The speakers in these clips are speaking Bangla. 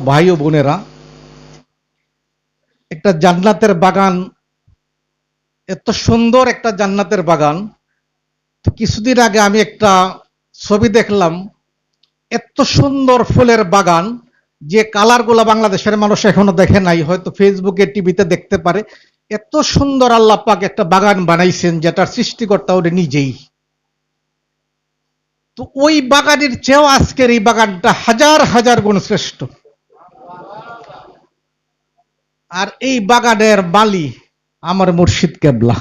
ভাই ও বোনেরা, একটা জান্নাতের বাগান, এত সুন্দর একটা জান্নাতের বাগান। তো কিছুদিন আগে আমি একটা ছবি দেখলাম, এত সুন্দর ফুলের বাগান, যে কালারগুলো বাংলাদেশের মানুষ এখনো দেখে নাই, হয়তো ফেসবুকে টিভিতে দেখতে পারে। এত সুন্দর আল্লাহ পাক একটা বাগান বানাইছেন, যেটার সৃষ্টিকর্তা ওটা নিজেই। তো ওই বাগানের চেয়েও আজকের এই বাগানটা হাজার হাজার গুণ শ্রেষ্ঠ। আর এই বাগানের মালি আমার মুর্শিদ কেবলা।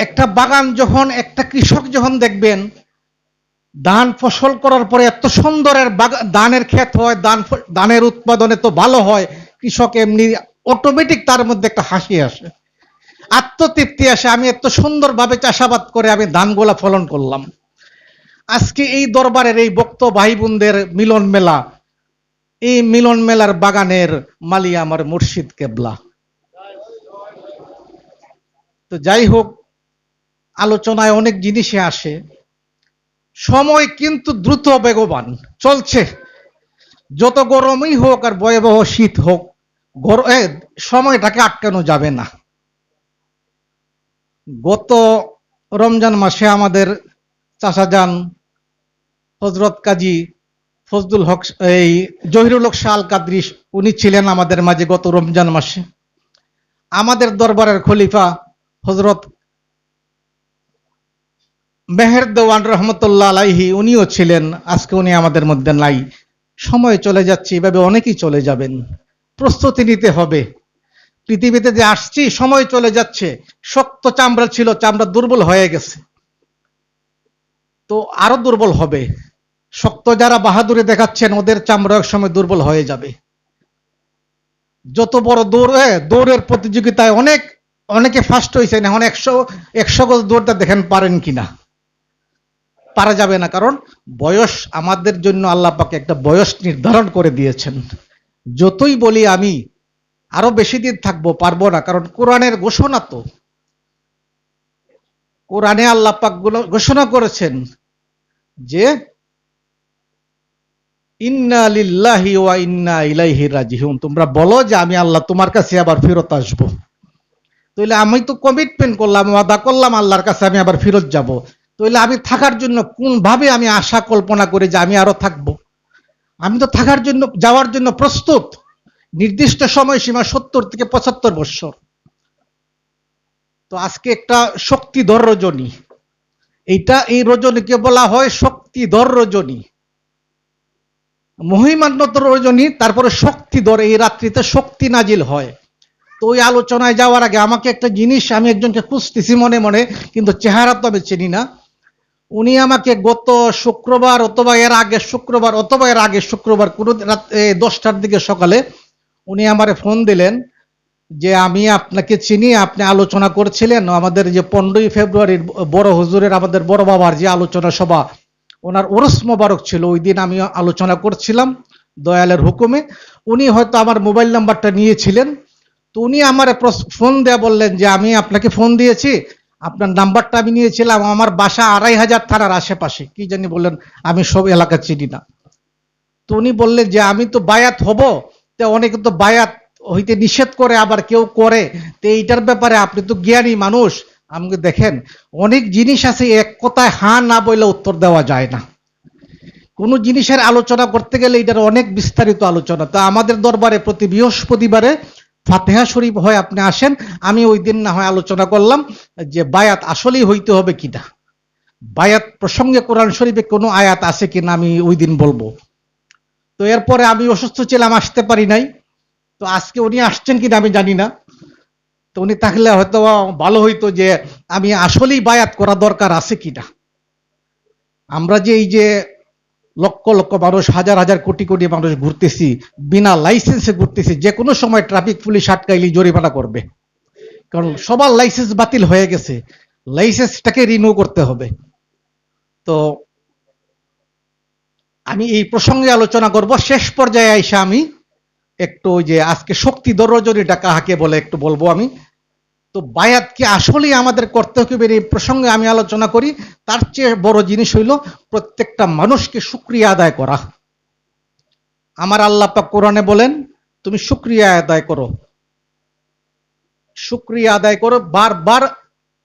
একটা বাগান যখন, একটা কৃষক যখন দেখবেন ধান ফসল করার পরে এত সুন্দরের ধানের ক্ষেত হয়, ধানের উৎপাদন এত ভালো হয়, কৃষক এমনি অটোমেটিক তার মধ্যে একটা হাসি আসে, আত্মতৃপ্তি আসে, আমি এত সুন্দরভাবে চাষাবাদ করে আমি ধানগুলা ফলন করলাম। আজকে এই দরবারের এই ভক্ত ভাই বোনদের মিলন মেলা, এই মিলন মেলার বাগানের মালি আমার মুর্শিদ কেবলা। তো যাই হোক, আলোচনায় অনেক জিনিসে আসে। সময় কিন্তু দ্রুত বেগবান চলছে, যত গরমই হোক আর ভয়াবহ শীত হোক, সময়টাকে আটকানো যাবে না। গত রমজান মাসে আমাদের চাচাজান হযরত কাজী ফজলুল হক, এই জহিরুল হক শাহ আল কাদরি, উনি ছিলেন আমাদের মাঝে গত রমজান মাসে। আমাদের দরবারের খলিফা হযরত মেহের দেওয়ান রহমতুল্লাহ আলাইহি, উনিও ছিলেন, আজকে উনি আমাদের মধ্যে নাই। সময় চলে যাচ্ছে, এভাবে অনেকেই চলে যাবেন। প্রস্তুতি নিতে হবে। পৃথিবীতে যে আসছি, সময় চলে যাচ্ছে। শক্ত চামড়া ছিল, চামড়া দুর্বল হয়ে গেছে, তো আরো দুর্বল হবে। শক্ত যারা বাহাদুরি দেখাচ্ছেন, ওদের চামড়া এক সময় দুর্বল হয়ে যাবে। যত বড় দৌড়ের প্রতিযোগিতায় অনেকে ফার্স্ট হয়েছেন, এখন 100 গজ দৌড়টা দেখেন পারেন কিনা। পারা যাবে না, কারণ বয়স আমাদের জন্য আল্লাহ পাক একটা বয়স নির্ধারণ করে দিয়েছেন। যতই বলি আমি আরো বেশি দিন থাকবো, পারবো না, কারণ কোরআনের ঘোষণা তো। কোরআনে আল্লাহ পাক ঘোষণা করেছেন যে ইন্না লিল্লাহি ওয়া ইন্না ইলাইহি রাজিউন, তোমরা বলো যে আমি আল্লাহ তোমার কাছে আবার ফেরত আসবো। তাহলে আমি তো কমিটমেন্ট করলাম, ওয়াদা করলাম আল্লাহর কাছে আমি আবার ফেরত যাব। তাহলে আমি থাকার জন্য কোন ভাবে আমি আশা কল্পনা করি যে আমি আরো থাকবো? আমি তো থাকার জন্য, যাওয়ার জন্য প্রস্তুত। নির্দিষ্ট সময়সীমা 70 থেকে 75 বছর। তো আজকে একটা শক্তিধর রজনী, এই রজনীকে বলা হয় শক্তিধর রজনী, মহিমান্বিত রজনী, তারপরে শক্তিধর। এই রাত্রিতে শক্তি নাজিল হয়। তো ওই আলোচনায় যাওয়ার আগে আমাকে একটা জিনিস, আমি একজনকে খুঁজতেছি মনে মনে, কিন্তু চেহারা তো আমি চিনি না। উনি আমাকে গত শুক্রবার অথবা এর আগে শুক্রবার কোনো রাত 10টার দিকে সকালে উনি আমারে ফোন দিলেন যে আমি আপনাকে চিনি, আপনি আলোচনা করছিলেন আমাদের যে 15ই ফেব্রুয়ারির বড় হুজুরের, আমাদের বড় বাবার যে আলোচনা সভা, ওনার ওরস মোবারক ছিল, ওই দিন আমি আলোচনা করছিলাম দয়ালের হুকুমে। উনি হয়তো আমার মোবাইল নাম্বারটা নিয়েছিলেন। তো উনি আমার ফোন দেয়া বললেন যে আমি আপনাকে ফোন দিয়েছি, আপনার নাম্বারটা আমি নিয়েছিলাম, আমার বাসা 2500 থানার আশেপাশে, কি জানি বললেন, আমি সব এলাকা চিনি না। তো উনি বললেন যে আমি তো বায়াত হব, তো অনেকে তো বায়াত হইতে নিষেধ করে, আবার কেউ করে, তো এইটার ব্যাপারে আপনি তো জ্ঞানী মানুষ, আমাকে দেখেন অনেক জিনিস আছে, এক কথায় হ্যাঁ না বললে উত্তর দেওয়া যায় না। কোনো জিনিসের আলোচনা করতে গেলে এটার অনেক বিস্তারিত আলোচনা। তা আমাদের দরবারে প্রতি বৃহস্পতিবারে ফাতিহা শরীফ হয়, আপনি আসেন। আমি ওই দিন না হয় আলোচনা করলাম যে বায়াত আসলেই হইতে হবে কিনা, বায়াত প্রসঙ্গে কোরআন শরীফে কোনো আয়াত আছে কিনা, আমি ওই দিন বলবো। তো এরপরে আমি অসুস্থ ছিলাম, আসতে পারি নাই। তো আজকে উনি আসছেন কিনা আমি জানি না। তো উনি থাকলে হয়তো ভালো হইতো যে আমি আসলেই বায়াত করা দরকার আছে কিনা। আমরা যে এই যে লক্ষ লক্ষ মানুষ, হাজার হাজার কোটি কোটি মানুষ ঘুরতেছি, বিনা লাইসেন্সে ঘুরতেছি, যে কোনো সময় ট্রাফিক পুলিশ আটকাইলে জরিমানা করবে, কারণ সবার লাইসেন্স বাতিল হয়ে গেছে, লাইসেন্সটাকে রিনিউ করতে হবে। তো আমি এই প্রসঙ্গে আলোচনা করব। শেষ পর্যায়ে আইসা আমি একটু যে আজকে শক্তিধর রজনীটা কাহাকে বলে একটু বলবো আমি। তো বায়াত কি আসলেই আমাদের করতে হবে, এই প্রসঙ্গে আমি আলোচনা করি। তার চেয়ে বড় জিনিস হইল প্রত্যেকটা মানুষকে শুকরিয়া আদায় করা। আমার আল্লাহ পাক কোরআনে বলেন তুমি শুকরিয়া আদায় করো, শুকরিয়া আদায় করো। বারবার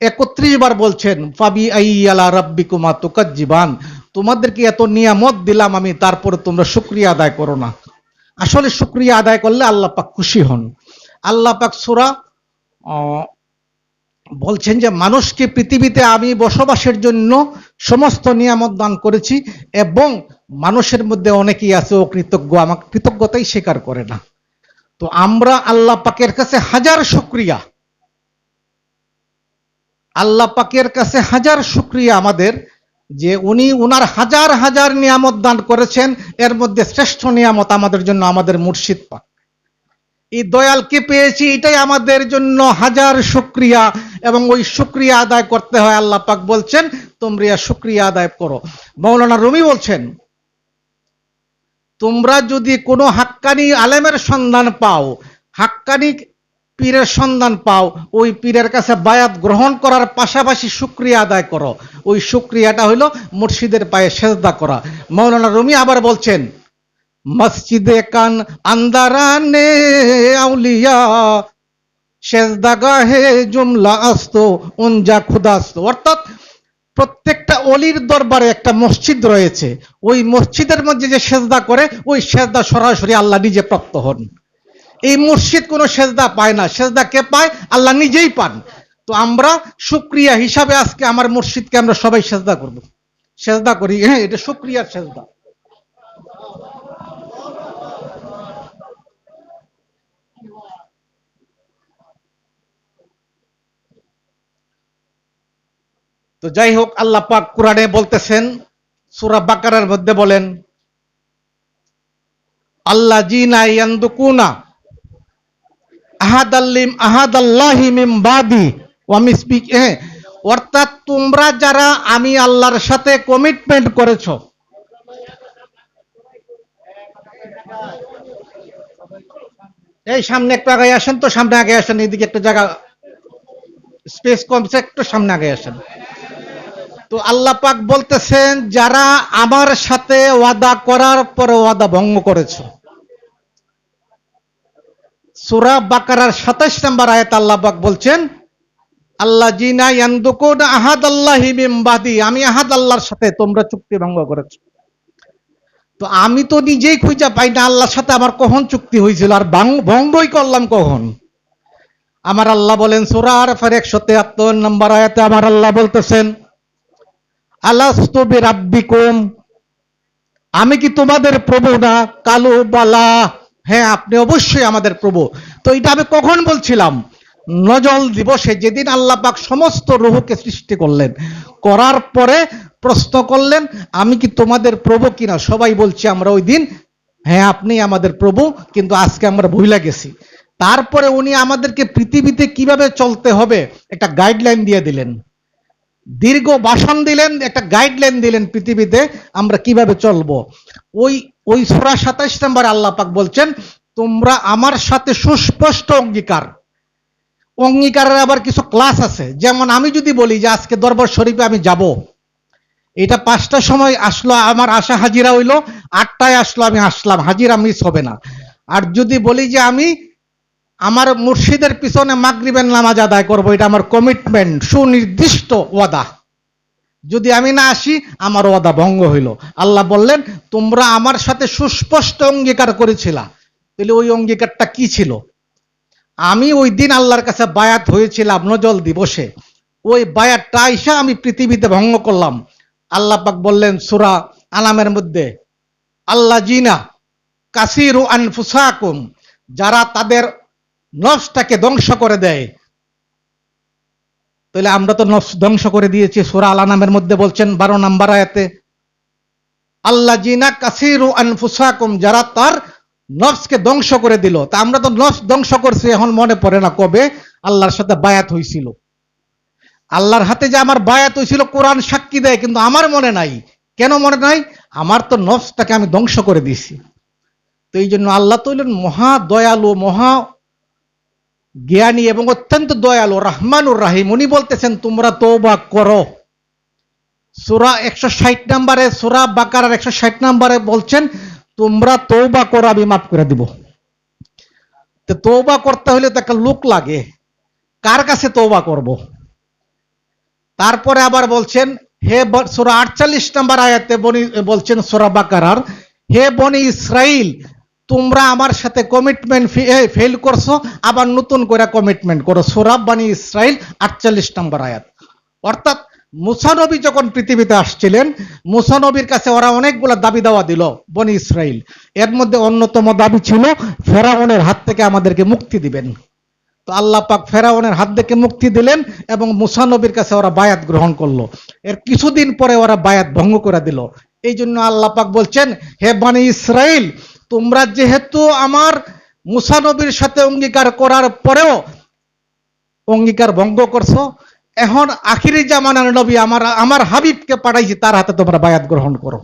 31 বার বলছেন ফাবি আইয়ালা রাব্বিকুমা তুকাজ্জিবান, তোমাদেরকে এত নিয়ামত দিলাম আমি, তারপরে তোমরা শুকরিয়া আদায় করো না। আসলে শুকরিয়া আদায় করলে আল্লাহ পাক খুশি হন। আল্লাহ পাক সূরা বলছেন যে মানুষকে পৃথিবীতে আমি বসবাসের জন্য সমস্ত নিয়ামত দান করেছি, এবং মানুষের মধ্যে অনেকেই আছে অকৃতজ্ঞ, আমাকে কৃতজ্ঞতাই স্বীকার করে না। তো আমরা আল্লাহ পাকের কাছে হাজার শুকরিয়া, আল্লাহ পাকের কাছে হাজার শুকরিয়া আমাদের, যে উনি উনার হাজার হাজার নিয়ামত দান করেছেন, এর মধ্যে শ্রেষ্ঠ নিয়ামত আমাদের জন্য আমাদের মুর্শিদ পাক। এই দয়ালকে পেয়েছি, এটাই আমাদের জন্য হাজার শুকরিয়া, এবং ওই শুকরিয়া আদায় করতে হয়। আল্লাহ পাক বলছেন তোমরা শুকরিয়া আদায় করো। মাওলানা রুমি বলছেন তোমরা যদি কোনো হাক্কানি আলেমের সন্ধান পাও, হাক্কানি পীরের সন্ধান পাও, ওই পীরের কাছে বায়াত গ্রহণ করার পাশাপাশি শুকরিয়া আদায় করো। ওই শুকরিয়াটা হইল মুর্শিদের পায়ে সেজদা করা। মাওলানা রুমি আবার বলছেন মসজিদে কান আন্দারানে আউলিয়া সেজদাগাহে জুমলা আস্ত উনজা খুদাস্ত, অর্থাৎ প্রত্যেকটা অলির দরবারে একটা মসজিদ রয়েছে, ওই মসজিদের মধ্যে যে সেজদা করে ওই সেজদা সরাসরি আল্লাহ নিজে প্রাপ্ত হন। এই মুর্শিদ কোনো সেজদা পায় না, সেজদা কে পায়? আল্লাহ নিজেই পান। তো আমরা শুকরিয়া হিসাবে আজকে আমার মুর্শিদকে আমরা সবাই সেজদা করব, সেজদা করি। হ্যাঁ, এটা শুকরিয়ার সেজদা। তো যাই হোক, আল্লাহ পাক কোরআনে বলতেছেন সূরা বাকারার মধ্যে বলেন আল্লাযীনা ইয়ানদুকুনা আহাদাল্লাহি মিন বাদি ওয়া মিসবিক, অর্থাৎ তোমরা যারা আমি আল্লাহর সাথে কমিটমেন্ট করেছো। এই সামনে একটু আগে আসেন তো, সামনে আগে আসেন, এইদিকে একটা জায়গা স্পেস কমছে, একটু সামনে আগে আসেন। তো আল্লাহ পাক বলতেছেন যারা আমার সাথে ওয়াদা করার পরে ওয়াদা ভঙ্গ করেছো। সূরা বাকারার 27 নম্বর আয়াত আল্লাহ পাক বলছেন আল্লাযীনা ইয়ানদুকুনা আহাদাল্লাহি মিন বাদি, আমি আহাদ আল্লাহর সাথে তোমরা চুক্তি ভঙ্গ করেছো। তো আমি তো নিজেই খুঁজে পাই না আল্লাহর সাথে আমার কখন চুক্তি হয়েছিল, আর ভঙ্গই করলাম কখন। আমার আল্লাহ বলেন সূরা আরাফের 173 নম্বর আয়াতে আমার আল্লাহ বলতেছেন আলাস্তু বিরাব্বিকুম, আমি কি তোমাদের প্রভু না? কালু বালা, হ্যাঁ আপনি অবশ্যই আমাদের প্রভু। তো এটা আমি কখন বলছিলাম? নজল দিবসে, যেদিন আল্লাহ পাক সমস্ত রূহকে সৃষ্টি করলেন, করার পরে প্রশ্ন করলেন আমি কি তোমাদের প্রভু কিনা। সবাই বলছি আমরা ওই দিন হ্যাঁ আপনি আমাদের প্রভু, কিন্তু আজকে আমরা ভুলে গেছি। তারপরে উনি আমাদেরকে পৃথিবীতে কিভাবে চলতে হবে একটা গাইডলাইন দিয়ে দিলেন, দীর্ঘ ভাষণ দিলেন, একটা গাইডলাইন দিলেন পৃথিবীতে আমরা কিভাবে চলবো। ওই ওই সূরা 27 নম্বর আল্লাহ পাক বলছেন তোমরা আমার সাথে সুস্পষ্ট অঙ্গীকার। অঙ্গীকারের আবার কিছু ক্লাস আছে, যেমন আমি যদি বলি যে আজকে দরবার শরীফে আমি যাব, এটা 5টার সময় আসলো, আমার আশা হাজিরা হইলো, 8টায় আসলো আমি আসলাম, হাজিরা মিস হবে না। আর যদি বলি যে আমি আমার মুর্শিদের পিছনে মাগরিবের নামাজ আদায় করব, এটা আমার কমিটমেন্ট, সুনির্দিষ্ট ওয়াদা, যদি আমি না আসি আমার ওয়াদা ভঙ্গ হইল। আল্লাহ বললেন তোমরা আমার সাথে সুস্পষ্ট অঙ্গীকার করেছিলা, তাহলে ওই অঙ্গীকারটা কি ছিল? আমি ওই দিন আল্লাহর কাছে বায়াত হয়েছিলাম নজল দিবসে, ওই বায়াতটা আইসা আমি পৃথিবীতে ভঙ্গ করলাম। আল্লাহ পাক বললেন সূরা আনামের মধ্যে আল্লাযীনা কাসিরু আনফুসাকুম, যারা তাদের নফসটাকে ধ্বংস করে দেয়। তাহলে আমরা তো নফস ধ্বংস করে দিয়েছি। সূরা আল আনামের মধ্যে বলছেন 12 নম্বর আয়াতে আল্লাযীনা কাসিরু আনফুসাকুম, যারা তার নফসকে ধ্বংস করে দিল। তা আমরা তো নফস ধ্বংস করছি, এখন মনে পড়ে না কবে আল্লাহর সাথে বায়াত হয়েছিল। আল্লাহর হাতে যে আমার বায়াত হয়েছিল কোরআন সাক্ষী দেয়, কিন্তু আমার মনে নাই। কেন মনে নাই? আমার তো নফসটাকে আমি ধ্বংস করে দিয়েছি। তো এই জন্য আল্লাহ তো হলেন মহা দয়ালু, মহা জ্ঞানী এবং অত্যন্ত দয়ালু, রহমানুর রাহিম। উনি বলতেছেন তোমরা তওবা করো। সূরা 160 নম্বরে, সূরা বাকারার 160 নম্বরে বলছেন তোমরা তওবা করো আমি মাফ করে দিব। তো তওবা করতে হলে তো একটা লোক লাগে, কার কাছে তওবা করব? তারপরে আবার বলছেন, হে সূরা 48 নম্বর আয়াতে বলছেন সূরা বাকারার, হে বনি ইসরাইল, তোমরা আমার সাথে কমিটমেন্ট ফেল করছো, আবার নতুন করে কমিটমেন্ট করো। সূরা বনি ইসরাইল 48 নম্বর আয়াত। অর্থাৎ মুসা নবী যখন পৃথিবীতে আসছিলেন, মুসা নবীর কাছে ওরা অনেকগুলো দাবি দাওয়া দিল বনি ইসরাইল। এর মধ্যে অন্যতম দাবি ছিল ফেরাউনের হাত থেকে আমাদেরকে মুক্তি দিবেন। তো আল্লাহ পাক ফেরাউনের হাত থেকে মুক্তি দিলেন এবং মুসা নবীর কাছে ওরা বায়াত গ্রহণ করলো। এর কিছুদিন পরে ওরা বায়াত ভঙ্গ করে দিল। এই জন্য আল্লাহ পাক বলছেন, হে বনি ইসরাইল, তোমরা যেহেতু আমার মুসা নবীর সাথে অঙ্গীকার করার পরেও অঙ্গীকার ভঙ্গ করছো, এখন আখিরি জামানার নবী আমার হাবিবকে পাঠাইছি, তার হাতে তোমরা বায়াত গ্রহণ করো।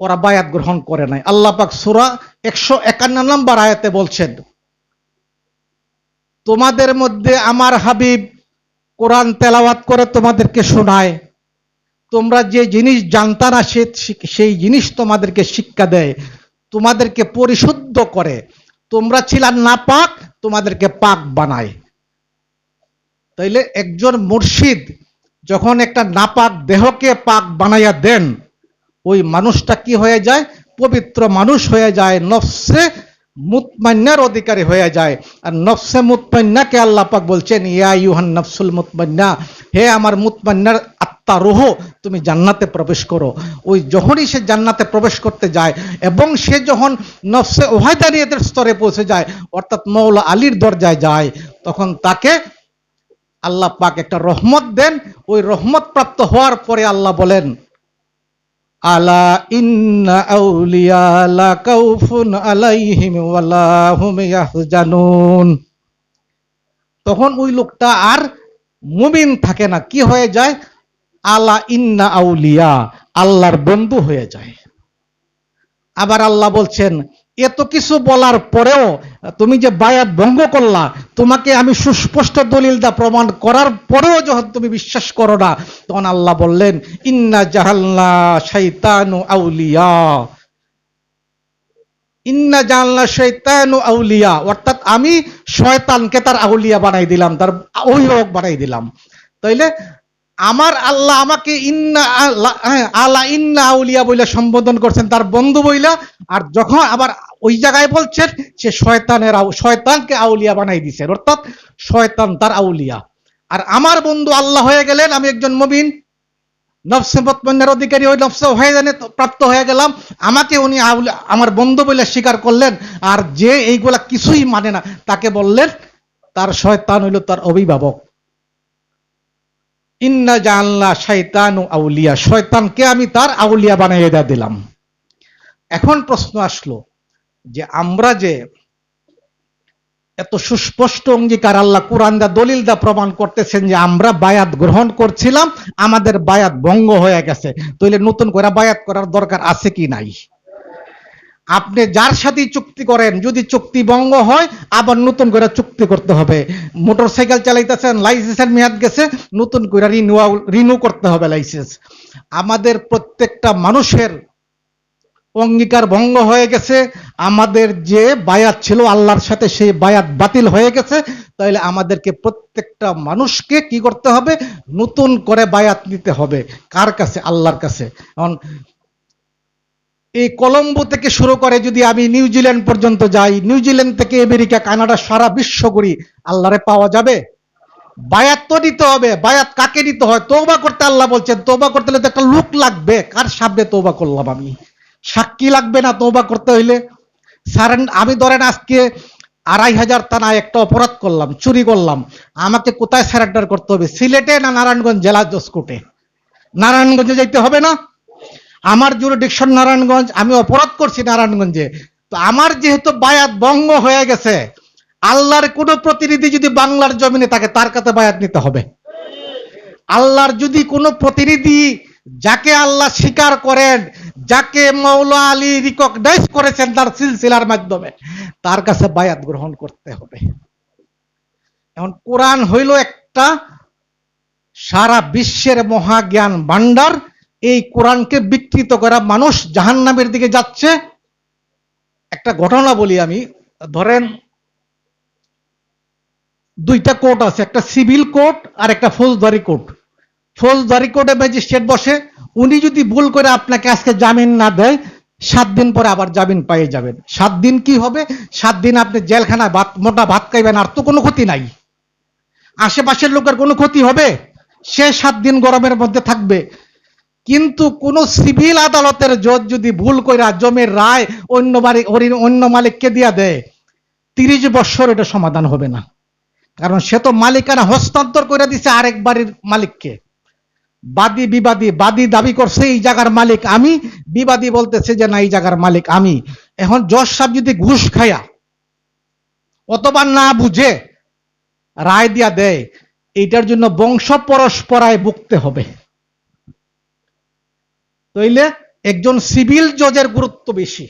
ওরা বায়াত গ্রহণ করে নাই। আল্লাহ পাক সূরা 151 নম্বর আয়াতে বলছেন, তোমাদের মধ্যে আমার হাবিব কোরআন তেলাওয়াত করে তোমাদেরকে শোনায়, তোমরা যে জিনিস জানতা না সেই জিনিস তোমাদেরকে শিক্ষা দেয়, তোমাদেরকে পরিশুদ্ধ করে, তোমরা ছিলা নাপাক, তোমাদেরকে পাক বানায়। তাইলে একজন মুর্শিদ যখন একটা নাপাক দেহকে পাক বানাইয়া দেন, ওই মানুষটা কি হয়ে যায়? পবিত্র মানুষ হয়ে যায়, নফসে মুতমাইন্নার অধিকারী হয়ে যায়। আর নফসে মুতমাইন্নাকে আল্লাহ পাক বলছেন, ইয়া আইয়ুহান নাফসুল মুতমাইন্না, হে আমার মুতমাইন্নার আত্মা, রূহ, তুমি জান্নাতে প্রবেশ করো। ওই যখনই সে জান্নাতে প্রবেশ করতে যায় এবং সে যখন নফসে ওয়াহদানিয়তের স্তরে পৌঁছে যায়, অর্থাৎ মওলা আলীর দরজায় যায়, তখন তাকে আল্লাহ পাক একটা রহমত দেন। ওই রহমত প্রাপ্ত হওয়ার পরে আল্লাহ বলেন, আলা ইন্না আউলিয়া লা কাউফুন আলাইহিম ওয়ালা হুম ইয়াহজানুন। তখন ওই লোকটা আর মুমিন থাকে না, কি হয়ে যায়? আলা ইন্না আউলিয়া, আল্লাহর বন্ধু হয়ে যায়। আবার আল্লাহ বলছেন, এত কিছু বলার পরেও তুমি যে বায়াত ভঙ্গ করলা, তোমাকে আমি সুস্পষ্ট দলিল দা প্রমাণ করার পরেও যখন তুমি বিশ্বাস করো না, তখন আল্লাহ বললেন, ইন্না জাহালনা শাইতানু আউলিয়া, ইন্না জাহালনা শাইতানু আউলিয়া, অর্থাৎ আমি শয়তানকে তার আউলিয়া বানাই দিলাম, তার অভিভাবক বানাই দিলাম। তাইলে আমার আল্লাহ আমাকে ইন্না আলা ইন্না আউলিয়া বইলা সম্বোধন করছেন, তার বন্ধু বইলা। আর যখন আবার ওই জায়গায় বলছেন, সে শয়তানকে আউলিয়া বানাই দিছেন, অর্থাৎ শয়তান তার আউলিয়া। আর আমার বন্ধু আল্লাহ হয়ে গেলেন, আমি একজন মুমিন, নফসে মুতমাইন্নার অধিকারী, ওই নফসে ওয়াহদানে প্রাপ্ত হয়ে গেলাম, আমাকে উনি আমার বন্ধু বলে স্বীকার করলেন। আর যে এইগুলা কিছুই মানে না, তাকে বললেন তার শয়তান হইল তার অভিভাবক। ইন্না জাআলনা শাইতানু আউলিয়া, শয়তানকে আমি তার আউলিয়া বানাইয়া দিলাম। এখন প্রশ্ন আসলো যে আমরা যে এত সুস্পষ্ট অঙ্গীকার আল্লাহ কোরআন দা দলিল দা প্রমাণ করতেছেন যে আমরা বায়াত গ্রহণ করছিলাম, আমাদের বায়াত ভঙ্গ হয়ে গেছে, তাহলে নতুন করে বায়াত করার দরকার আছে কি নাই? আপনি যার সাথে চুক্তি করেন, যদি চুক্তি ভঙ্গ হয়, আবার নতুন করে চুক্তি করতে হবে। মোটরসাইকেল চালাইতেছেন, লাইসেন্সের মেয়াদ গেছে, নতুন করে রিনিউ করতে হবে লাইসেন্স। আমাদের প্রত্যেকটা মানুষের অঙ্গীকার ভঙ্গ হয়ে গেছে, আমাদের যে বায়াত ছিল আল্লাহর সাথে, সেই বায়াত বাতিল হয়ে গেছে। তাইলে আমাদেরকে প্রত্যেকটা মানুষকে কি করতে হবে? নতুন করে বায়াত নিতে হবে। কার কাছে? আল্লাহর কাছে। এখন এই কলম্বো থেকে শুরু করে যদি আমি নিউজিল্যান্ড পর্যন্ত যাই, নিউজিল্যান্ড থেকে আমেরিকা, কানাডা, সারা বিশ্ব করি, আল্লাহরে পাওয়া যাবে? বায়াত তো নিতে হবে। বায়াত কাকে নিতে হয়? তওবা করতে আল্লাহ বলছেন। তওবা করতে হলে তো একটা লোক লাগবে। কার সামনে তওবা করলাম আমি? সাক্ষী লাগবে না তওবা করতে হইলে? আমি ধরেন আজকে 2500 থানায় একটা অপরাধ করলাম, চুরি করলাম, আমাকে কোথায় সারেন্ডার করতে হবে? সিলেটে না নারায়ণগঞ্জ জেলা জজ কোর্টে? নারায়ণগঞ্জে যাইতে হবে না? আমার জুরিডিকশন নারায়ণগঞ্জ, আমি অপরাধ করছি নারায়ণগঞ্জে। তো আমার যেহেতু বায়াত ভঙ্গ হয়ে গেছে, আল্লাহর কোন প্রতিনিধি যদি বাংলার জমিনে থাকে, তার কাছে বায়াত নিতে হবে। আল্লাহর যদি কোনো প্রতিনিধি, যাকে আল্লাহ স্বীকার করেন, যাকে মওলা আলী রিকগনাইজ করেছেন তার সিলসিলার মাধ্যমে, তার কাছে বায়াত গ্রহণ করতে হবে। এখন কোরআন হইল একটা সারা বিশ্বের মহাজ্ঞান ভান্ডার, এই কোরআনকে বিকৃত করা মানুষ জাহান্নামের দিকে যাচ্ছে। একটা ঘটনা বলি আমি, ধরেন দুইটা কোর্ট আছে, একটা সিভিল কোর্ট আর একটা ফৌজদারি কোর্ট। ফৌজদারি কোর্টে ম্যাজিস্ট্রেট বসে, উনি যদি ভুল করে আপনাকে আজকে জামিন না দেয়, 7 দিন পরে আবার জামিন পেয়ে যাবেন। 7 দিন কি হবে? 7 দিন আপনি জেলখানায় মোটা ভাত খাইবেন, আর তো কোনো ক্ষতি নাই। আশেপাশের লোকের কোনো ক্ষতি হবে? সে 7 দিন গরমের মধ্যে থাকবে। কিন্তু কোন সিভিল আদালতের জজ যদি ভুল করে জমির রায় অন্য মালিককে দিয়া দেয়, 30 বছর এটা সমাধান হবে না, কারণ সে তো মালিকানা হস্তান্তর করে দিছে আরেক বাড়ির মালিককে। বাদী দাবি করছে এই জায়গার মালিক আমি, বিবাদী বলতেছে যে না এই জায়গার মালিক আমি। এখন জজ সাহেব যদি ঘুষ খায়া অথবা না বুঝে রায় দিয়া দেয়, এইটার জন্য বংশ পরস্পরায় ভুগতে হবে। তাইলে একজন সিভিল জজের গুরুত্ব বেশি।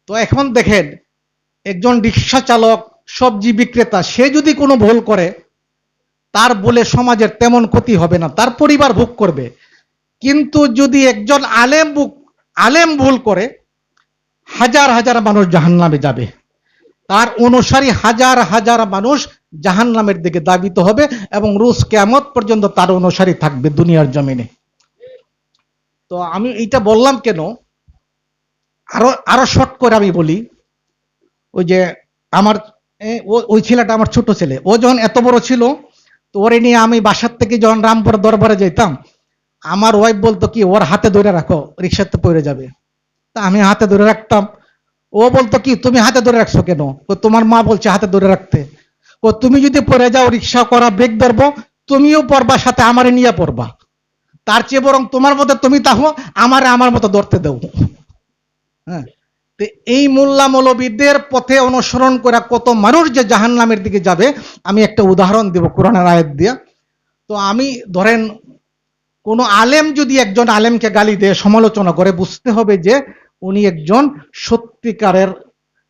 তো এখন দেখেন, একজন রিক্সা চালক, সবজি বিক্রেতা, সে যদি কোনো ভুল করে, তার বলে সমাজের তেমন ক্ষতি হবে না, তার পরিবার ভোগ করবে। কিন্তু যদি একজন আলেম ভুল করে, হাজার হাজার মানুষ জাহান্নামে যাবে, তার অনুসারী হাজার হাজার মানুষ জাহান্নামের দিকে দাবিত হবে, এবং রোজ কিয়ামত পর্যন্ত তার অনুসারী থাকবে দুনিয়ার জমিনে। তো আমি এইটা বললাম কেন, আরো শর্ট করে আমি বলি। ওই যে আমার ওই ছেলেটা, আমার ছোট ছেলে, ও যখন এত বড় ছিল, তো ওরে নিয়ে আমি বাসার থেকে যখন রামপুর দরবারে যেতাম, আমার ওয়াইফ বলতো কি, ওর হাতে ধরে রাখো, রিক্সাতে পড়ে যাবে। তা আমি হাতে ধরে রাখতাম। ও বলতো কি, তুমি হাতে ধরে রাখছো কেন? তোমার মা বলছে হাতে ধরে রাখতে। তুমি যদি পড়ে যাও, রিক্সা করা ব্রেক ধরবো, তুমিও পড়বা, সাথে আমারে নিয়ে পড়বা, তার চেয়ে বরং তোমার মতো তুমি তাহো, আমার মতো ধরতে দেও। হ্যাঁ, এই মোল্লা মৌলবীদের পথে অনুসরণ করে কত মানুষ যে জাহান্নামের দিকে যাবে। আমি একটা উদাহরণ দেব কোরআনের আয়াত দিয়ে। তো আমি ধরেন, কোন আলেম যদি একজন আলেমকে গালি দিয়ে সমালোচনা করে, বুঝতে হবে যে উনি একজন সত্যিকারের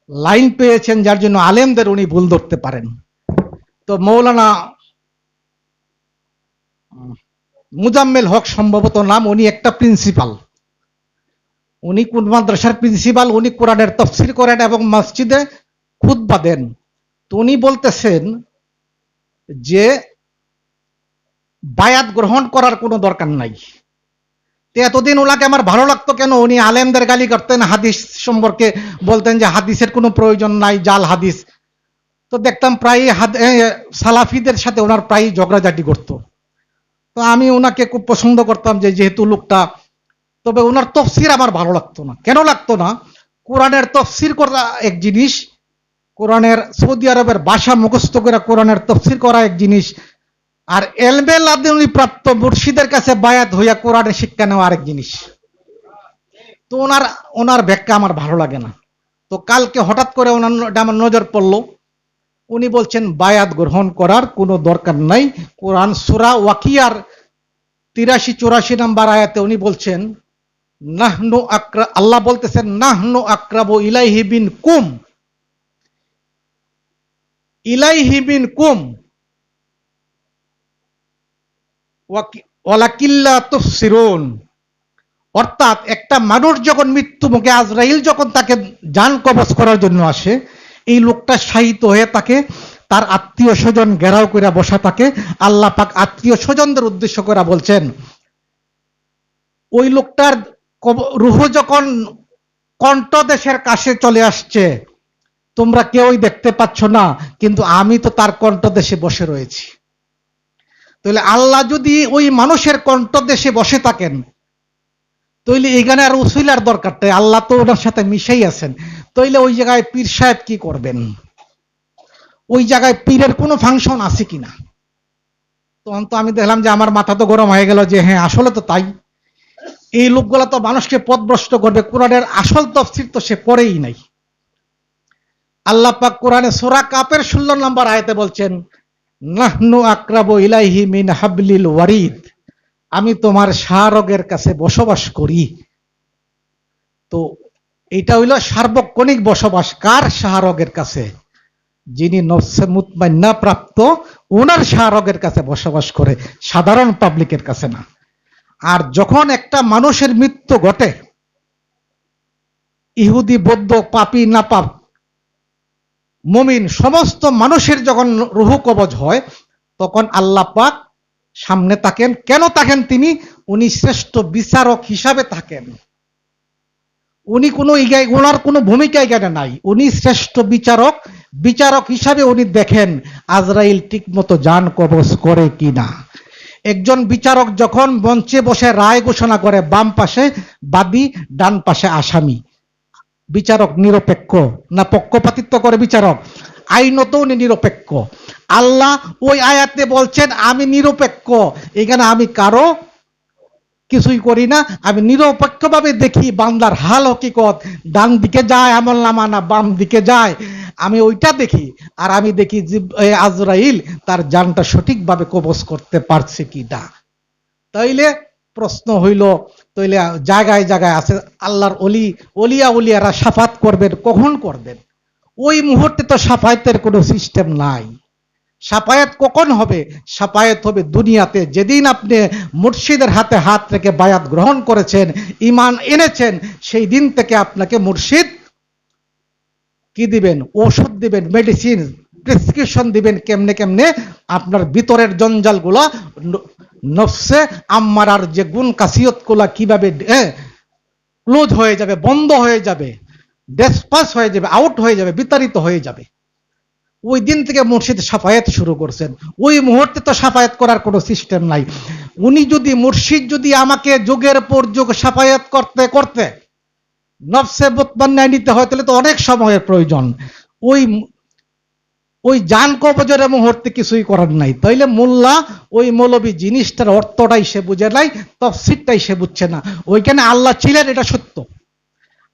লাইন পেয়েছেন, যার জন্য আলেমদের উনি ভুল ধরতে পারেন। তো মৌলানা মুজাম্মেল হক সম্ভবত নাম, উনি একটা প্রিন্সিপাল। উনি কোন মাদ্রাসার প্রিন্সিপাল, উনি কোরআনের তাফসীর করেন এবং মসজিদে খুতবা দেন। তো উনি বলতেছেন যে বায়াত গ্রহণ করার কোনো দরকার নাই। এতদিন ওনাকে আমার ভালো লাগতো কেন, উনি আলেমদের গালি করতেন, হাদিস সম্পর্কে বলতেন যে হাদিসের কোনো প্রয়োজন নাই, জাল হাদিস। তো দেখতাম প্রায় সালাফিদের সাথে ওনার প্রায় ঝগড়াঝাটি করতো। তো আমি ওনাকে খুব পছন্দ করতাম, যে যেহেতু লোকটা, তবে ওনার তফসির আমার ভালো লাগতো না। কেন লাগতো না? কোরআনের তফসির করা এক জিনিস, কোরআনের সৌদি আরবের ভাষা মুখস্থ করে কোরআনের তফসির করা এক জিনিস, আর এলমে লাদুনি প্রাপ্ত মুর্শিদের কাছে বায়াত হইয়া কোরআনের শিক্ষা নেওয়া আরেক জিনিস। তো ওনার ব্যাখ্যা আমার ভালো লাগে না। তো কালকে হঠাৎ করে আমার নজর পড়লো, উনি বলছেন বায়াত গ্রহণ করার কোনো দরকার নাই। কোরআন সূরা ওয়াকিয়ার 83-84 নম্বর আয়াতে উনি বলছেন, আল্লাহ বলতেছেন, নাহনু আকরাবু ইলাইহি বিনকুম ওয়ালাকিল্লা তুফসিরুন। অর্থাৎ একটা মানুষ যখন মৃত্যু মুখে, আজরাইল যখন তাকে জান কবজ করার জন্য আসে, এই লোকটা শায়িত হয়ে থাকে, তার আত্মীয় স্বজন ঘেরাও করে বসা থাকে। আল্লাহ পাক আত্মীয় স্বজনদের উদ্দেশ্য করে বলছেন, ওই লোকটার রূহ যখন কণ্ঠদেশের কাছে চলে আসছে, তোমরা কেউই দেখতে পাচ্ছ না, কিন্তু আমি তো তার কণ্ঠদেশে বসে রয়েছি। তাহলে আল্লাহ যদি ওই মানুষের কণ্ঠদেশে বসে থাকেন, তাইলে এখানে আর উসিলার দরকারটাই, আল্লাহ তো ওনার সাথে মিশেই আছেন। তাইলে ওই জায়গায় পীর সাহেব কি করবেন? ওই জায়গায় পীরের কোনো ফাংশন আছে কিনা? তখন তো আমি দেখলাম যে আমার মাথা তো গরম হয়ে গেল, যে হ্যাঁ আসলে তো তাই। এই লোকগুলা তো মানুষকে পথভ্রষ্ট করবে, কোরআনের আসল তাফসীর তো সে পড়েই নাই। আল্লাহ পাক কোরআনে সূরা কাফের 16 নম্বর আয়াতে বলছেন, নাহনু আকরাবু ইলাইহি মিন হাবলিল ওয়ারিদ, আমি তোমার শাহরগের কাছে বসবাস করি। তো এটা হইল সার্বক্ষণিক বসবাস। কার? শাহরগের কাছে, যিনি নফসে মুতমাইন্না প্রাপ্ত, ওনার শাহরগের কাছে বসবাস করে, সাধারণ পাবলিকের কাছে না। আর যখন একটা মানুষের মৃত্যু ঘটে, ইহুদি বৌদ্ধ পাপী নাপাপ মুমিন সমস্ত মানুষের যখন রূহ কবজ হয়, তখন আল্লাহ পাক সামনে থাকেন। কেন থাকেন তিনি? উনি শ্রেষ্ঠ বিচারক হিসাবে থাকেন। উনি কোনো ওনার কোনো ভূমিকা এখানে নাই, উনি শ্রেষ্ঠ বিচারক। বিচারক হিসাবে উনি দেখেন আজরাইল ঠিক মতো জান কবজ করে কিনা। একজন বিচারক যখন মঞ্চে বসে রায় ঘোষণা করে, বাম পাশে বাদী, ডান পাশে আসামি, বিচারক নিরপেক্ষ না পক্ষপাতিত্ব করে বিচারক? আইনত উনি নিরপেক্ষ। আল্লাহ ওই আয়াতে বলছেন আমি নিরপেক্ষ, এখানে আমি কারো কিছুই করি না, আমি নিরপেক্ষভাবে দেখি বান্দার হাল হকিকত, ডান দিকে যায় আমল নামা না বাম দিকে যায়, আমি ওইটা দেখি। আর আমি দেখি আজরাইল তার জানটা সঠিকভাবে কবজ করতে পারছে কি না। তাইলে প্রশ্ন হইল, তাইলে জায়গায় জায়গায় আছে আল্লাহর অলিয়ারা সাফাত করবেন, কখন করবেন? ওই মুহূর্তে তো সাফায়াতের কোনো সিস্টেম নাই। সাফায়াত কখন হবে? সাফায়াত হবে দুনিয়াতে, যেদিন আপনি মুর্শিদের হাতে হাত রেখে বায়াত গ্রহণ করেছেন, ঈমান এনেছেন, সেই দিন থেকে আপনাকে মুর্শিদ কি দিবেন? ওষুধ দিবেন, মেডিসিন প্রেসক্রিপশন দিবেন, কেমনে কেমনে আপনার ভিতরের জঞ্জালগুলা, নফসে আম্মারার যে গুণ কাসিয়তগুলা কিভাবে ক্লোজ হয়ে যাবে, বন্ধ হয়ে যাবে, ডেসপাস হয়ে যাবে, আউট হয়ে যাবে, বিতাড়িত হয়ে যাবে। ওই দিন থেকে মুর্শিদ সাফায়াত শুরু করছেন। ওই মুহূর্তে তো সাফায়াত করার কোনো সিস্টেম নাই। উনি যদি মুর্শিদ যদি আমাকে যুগের পর যুগ সাফায়াত করতে করতে নফসে মুতমান্না নিতে হয়, তাহলে তো অনেক সময়ের প্রয়োজন। ওই জান কবজের মুহূর্তে কিছুই করার নাই। তাইলে মোল্লা ওই মৌলবী জিনিসটার অর্থটাই সে বুঝে নাই, তফসিরটাই সে বুঝছে না। ওইখানে আল্লাহ ছিলেন, এটা সত্য,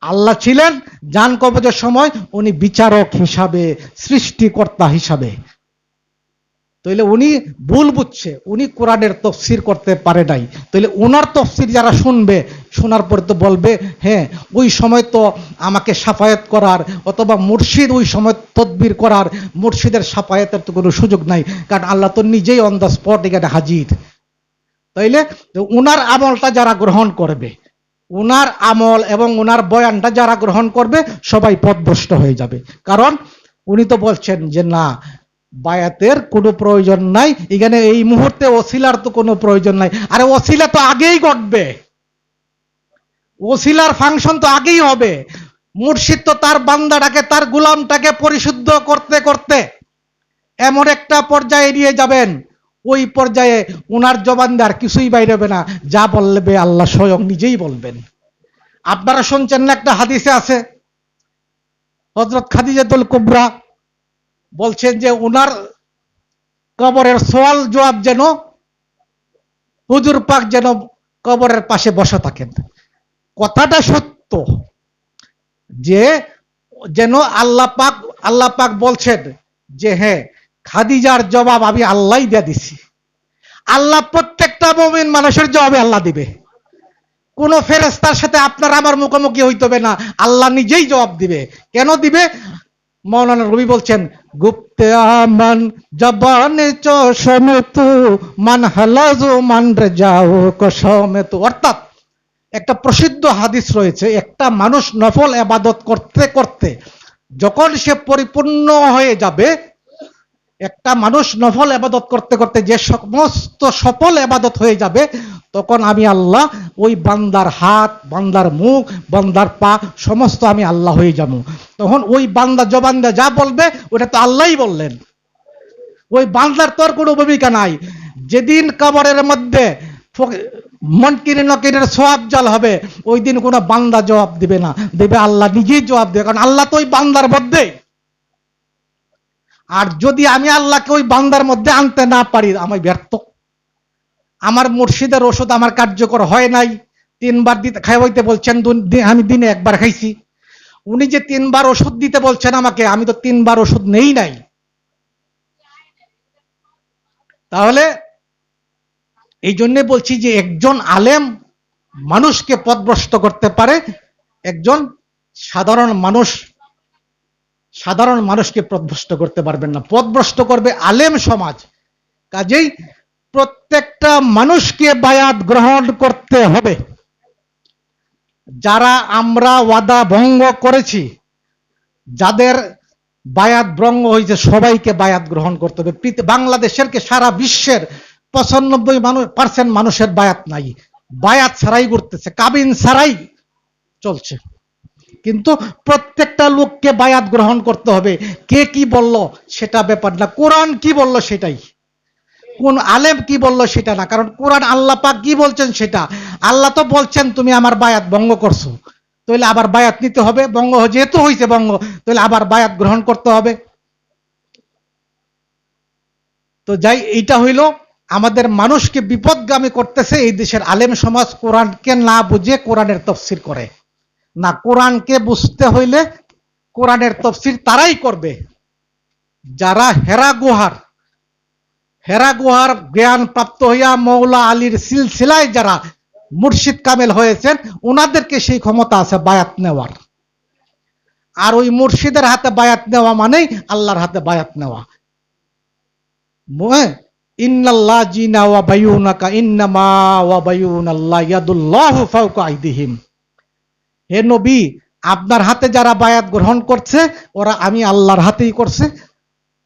আল্লাহ ছিলেন জান কবজের সময় উনি বিচারক হিসাবে, সৃষ্টিকর্তা হিসাবে। তাইলে উনি ভুল বুঝছে, উনি কোরআনের তফসির করতে পারে নাই। তাইলে ওনার তফসির যারা শুনবে, শোনার পরে তো বলবে হ্যাঁ ওই সময় তো আমাকে সাফায়াত করার অথবা মুর্শিদ ওই সময় তদবির করার, মুর্শিদের সাফায়াতের তো কোনো সুযোগ নাই, কারণ আল্লাহ তো নিজেই অন দ্য স্পট এখানে হাজির। তাইলে ওনার আমলটা যারা গ্রহণ করবে, ওনার আমল এবং ওনার বয়ানটা যারা গ্রহণ করবে, সবাই পথভ্রষ্ট হয়ে যাবে। কারণ উনি তো বলছেন যে না, বায়াতের কোনো প্রয়োজন নাই, এখানে এই মুহূর্তে ওসিলার তো কোনো প্রয়োজন নাই। আরে ওসিলা তো আগেই ঘটবে, ওসিলার ফাংশন তো আগেই হবে। মুর্শিদ তো তার বান্দাটাকে, তার গোলামটাকে পরিশুদ্ধ করতে করতে এমন একটা পর্যায়ে নিয়ে যাবেন, ওই পর্যায়ে ওনার জবান আর কিছুই বাইরে হবে না, যা বলবে আল্লাহ স্বয়ং নিজেই বলবেন। আপনারা শুনছেন না, একটা হাদিসে আছে হযরত খাদিজাতুল কুবরা বলছেন যে ওনার কবরের সওয়াল জবাব যেন হুজুর পাক যেন কবরের পাশে বসে থাকেন। কথাটা সত্য যে যেন আল্লাহ পাক বলছেন যে হ্যাঁ খাদিজার জবাব আমি আল্লাহই দিয়ে দিছি। আল্লাহ প্রত্যেকটা মুমিন মানুষের জবাবে আল্লাহ দিবে, কোন ফেরেশতার সাথে আপনার আমার মুখোমুখি হইতে হবে না, আল্লাহ নিজেই জবাব দিবে। কেন দিবে? মৌলানা রবি বলছেন গুপ্তে আমান জবানে চশমে তু মান হালাজু মান রেজাও কসমে তু। অর্থাৎ একটা প্রসিদ্ধ হাদিস রয়েছে, একটা মানুষ নফল ইবাদত করতে করতে যখন সে পরিপূর্ণ হয়ে যাবে, একটা মানুষ নফল ইবাদত করতে করতে যে সমস্ত সফল ইবাদত হয়ে যাবে, তখন আমি আল্লাহ ওই বান্দার হাত, বান্দার মুখ, বান্দার পা সমস্ত আমি আল্লাহ হয়ে যাব। তখন ওই বান্দা জবান দিয়ে যা বলবে ওটা তো আল্লাহই বললেন, ওই বান্দার তোর কোনো ভূমিকা নাই। যেদিন কবরের মধ্যে মনকিরে নকিরের সওয়াব জাল হবে, ওই দিন কোনো বান্দা জবাব দিবে না, দেবে আল্লাহ নিজেই জবাব দেবে, কারণ আল্লাহ তো ওই বান্দার মধ্যে। আর যদি আমি আল্লাহকে ওই বান্দার মধ্যে আনতে না পারি, আমি ব্যর্থ। আমার মুর্শিদের ওষুধ আমার কার্যকর হয় নাই, 3 বার দিতে খাওয়াইতে বলছেন, আমি দিনে 1 বার খাইছি। উনি যে 3 বার ওষুধ দিতে বলছেন আমাকে, আমি তো 3 বার ওষুধ নেই নাই। তাহলে এই জন্য বলছি যে একজন আলেম মানুষকে পথভ্রষ্ট করতে পারে, একজন সাধারণ মানুষকে পথভ্রষ্ট করতে পারবেন না। পথভ্রষ্ট করবে আলেম সমাজ। কাজেই প্রত্যেকটা মানুষকে বায়াত গ্রহণ করতে হবে। যারা আমরা ওয়াদা ভঙ্গ করেছি, যাদের বায়াত ভঙ্গ হয়েছে, সবাইকে বায়াত গ্রহণ করতে হবে। বাংলাদেশের কে সারা বিশ্বের 95% মানুষের বায়াত নাই, বায়াত ছাড়াই করতেছে, কাবিন ছাড়াই চলছে। কিন্তু প্রত্যেকটা লোককে বায়াত গ্রহণ করতে হবে। কে কি বলল সেটা ব্যাপার না, কোরআন কি বলল সেটাই, কোন আলেম কি বলল সেটা না। কারণ কোরআন আল্লাহ পাক কি বলছেন সেটা। আল্লাহ তো বলছেন তুমি আমার বায়াত ভঙ্গ করছো, তাহলে আবার বায়াত নিতে হবে। ভঙ্গ যেহেতু হয়েছে ভঙ্গ, তাহলে আবার বায়াত গ্রহণ করতে হবে। তো যাই, এইটা হইল আমাদের মানুষকে বিপদগামী করতেছে এই দেশের আলেম সমাজ। কোরআনকে না বুঝে কোরআনের তফসির করে না। কোরআনকে বুঝতে হইলে কোরআনের তফসির তারাই করবে যারা হেরা গুহার জ্ঞান প্রাপ্ত হইয়া মৌলা আলীর সিলসিলায় যারা মুর্শিদ কামেল হয়েছেন, ওনাদেরকে সেই ক্ষমতা আছে বায়াত নেওয়ার। আর ওই মুর্শিদের হাতে বায়াত নেওয়া মানেই আল্লাহর হাতে বায়াত নেওয়া। ইন্নাল্লাহ জিনা ওয়া বায়ুনাকা ইন্নামা ওয়া বায়ুনাল্লাহ ইয়াদুল্লাহু ফাওকা আইদিহিম। হে নবী, আপনার হাতে যারা বায়াত গ্রহণ করছে ওরা আমি আল্লাহর হাতেই করছে।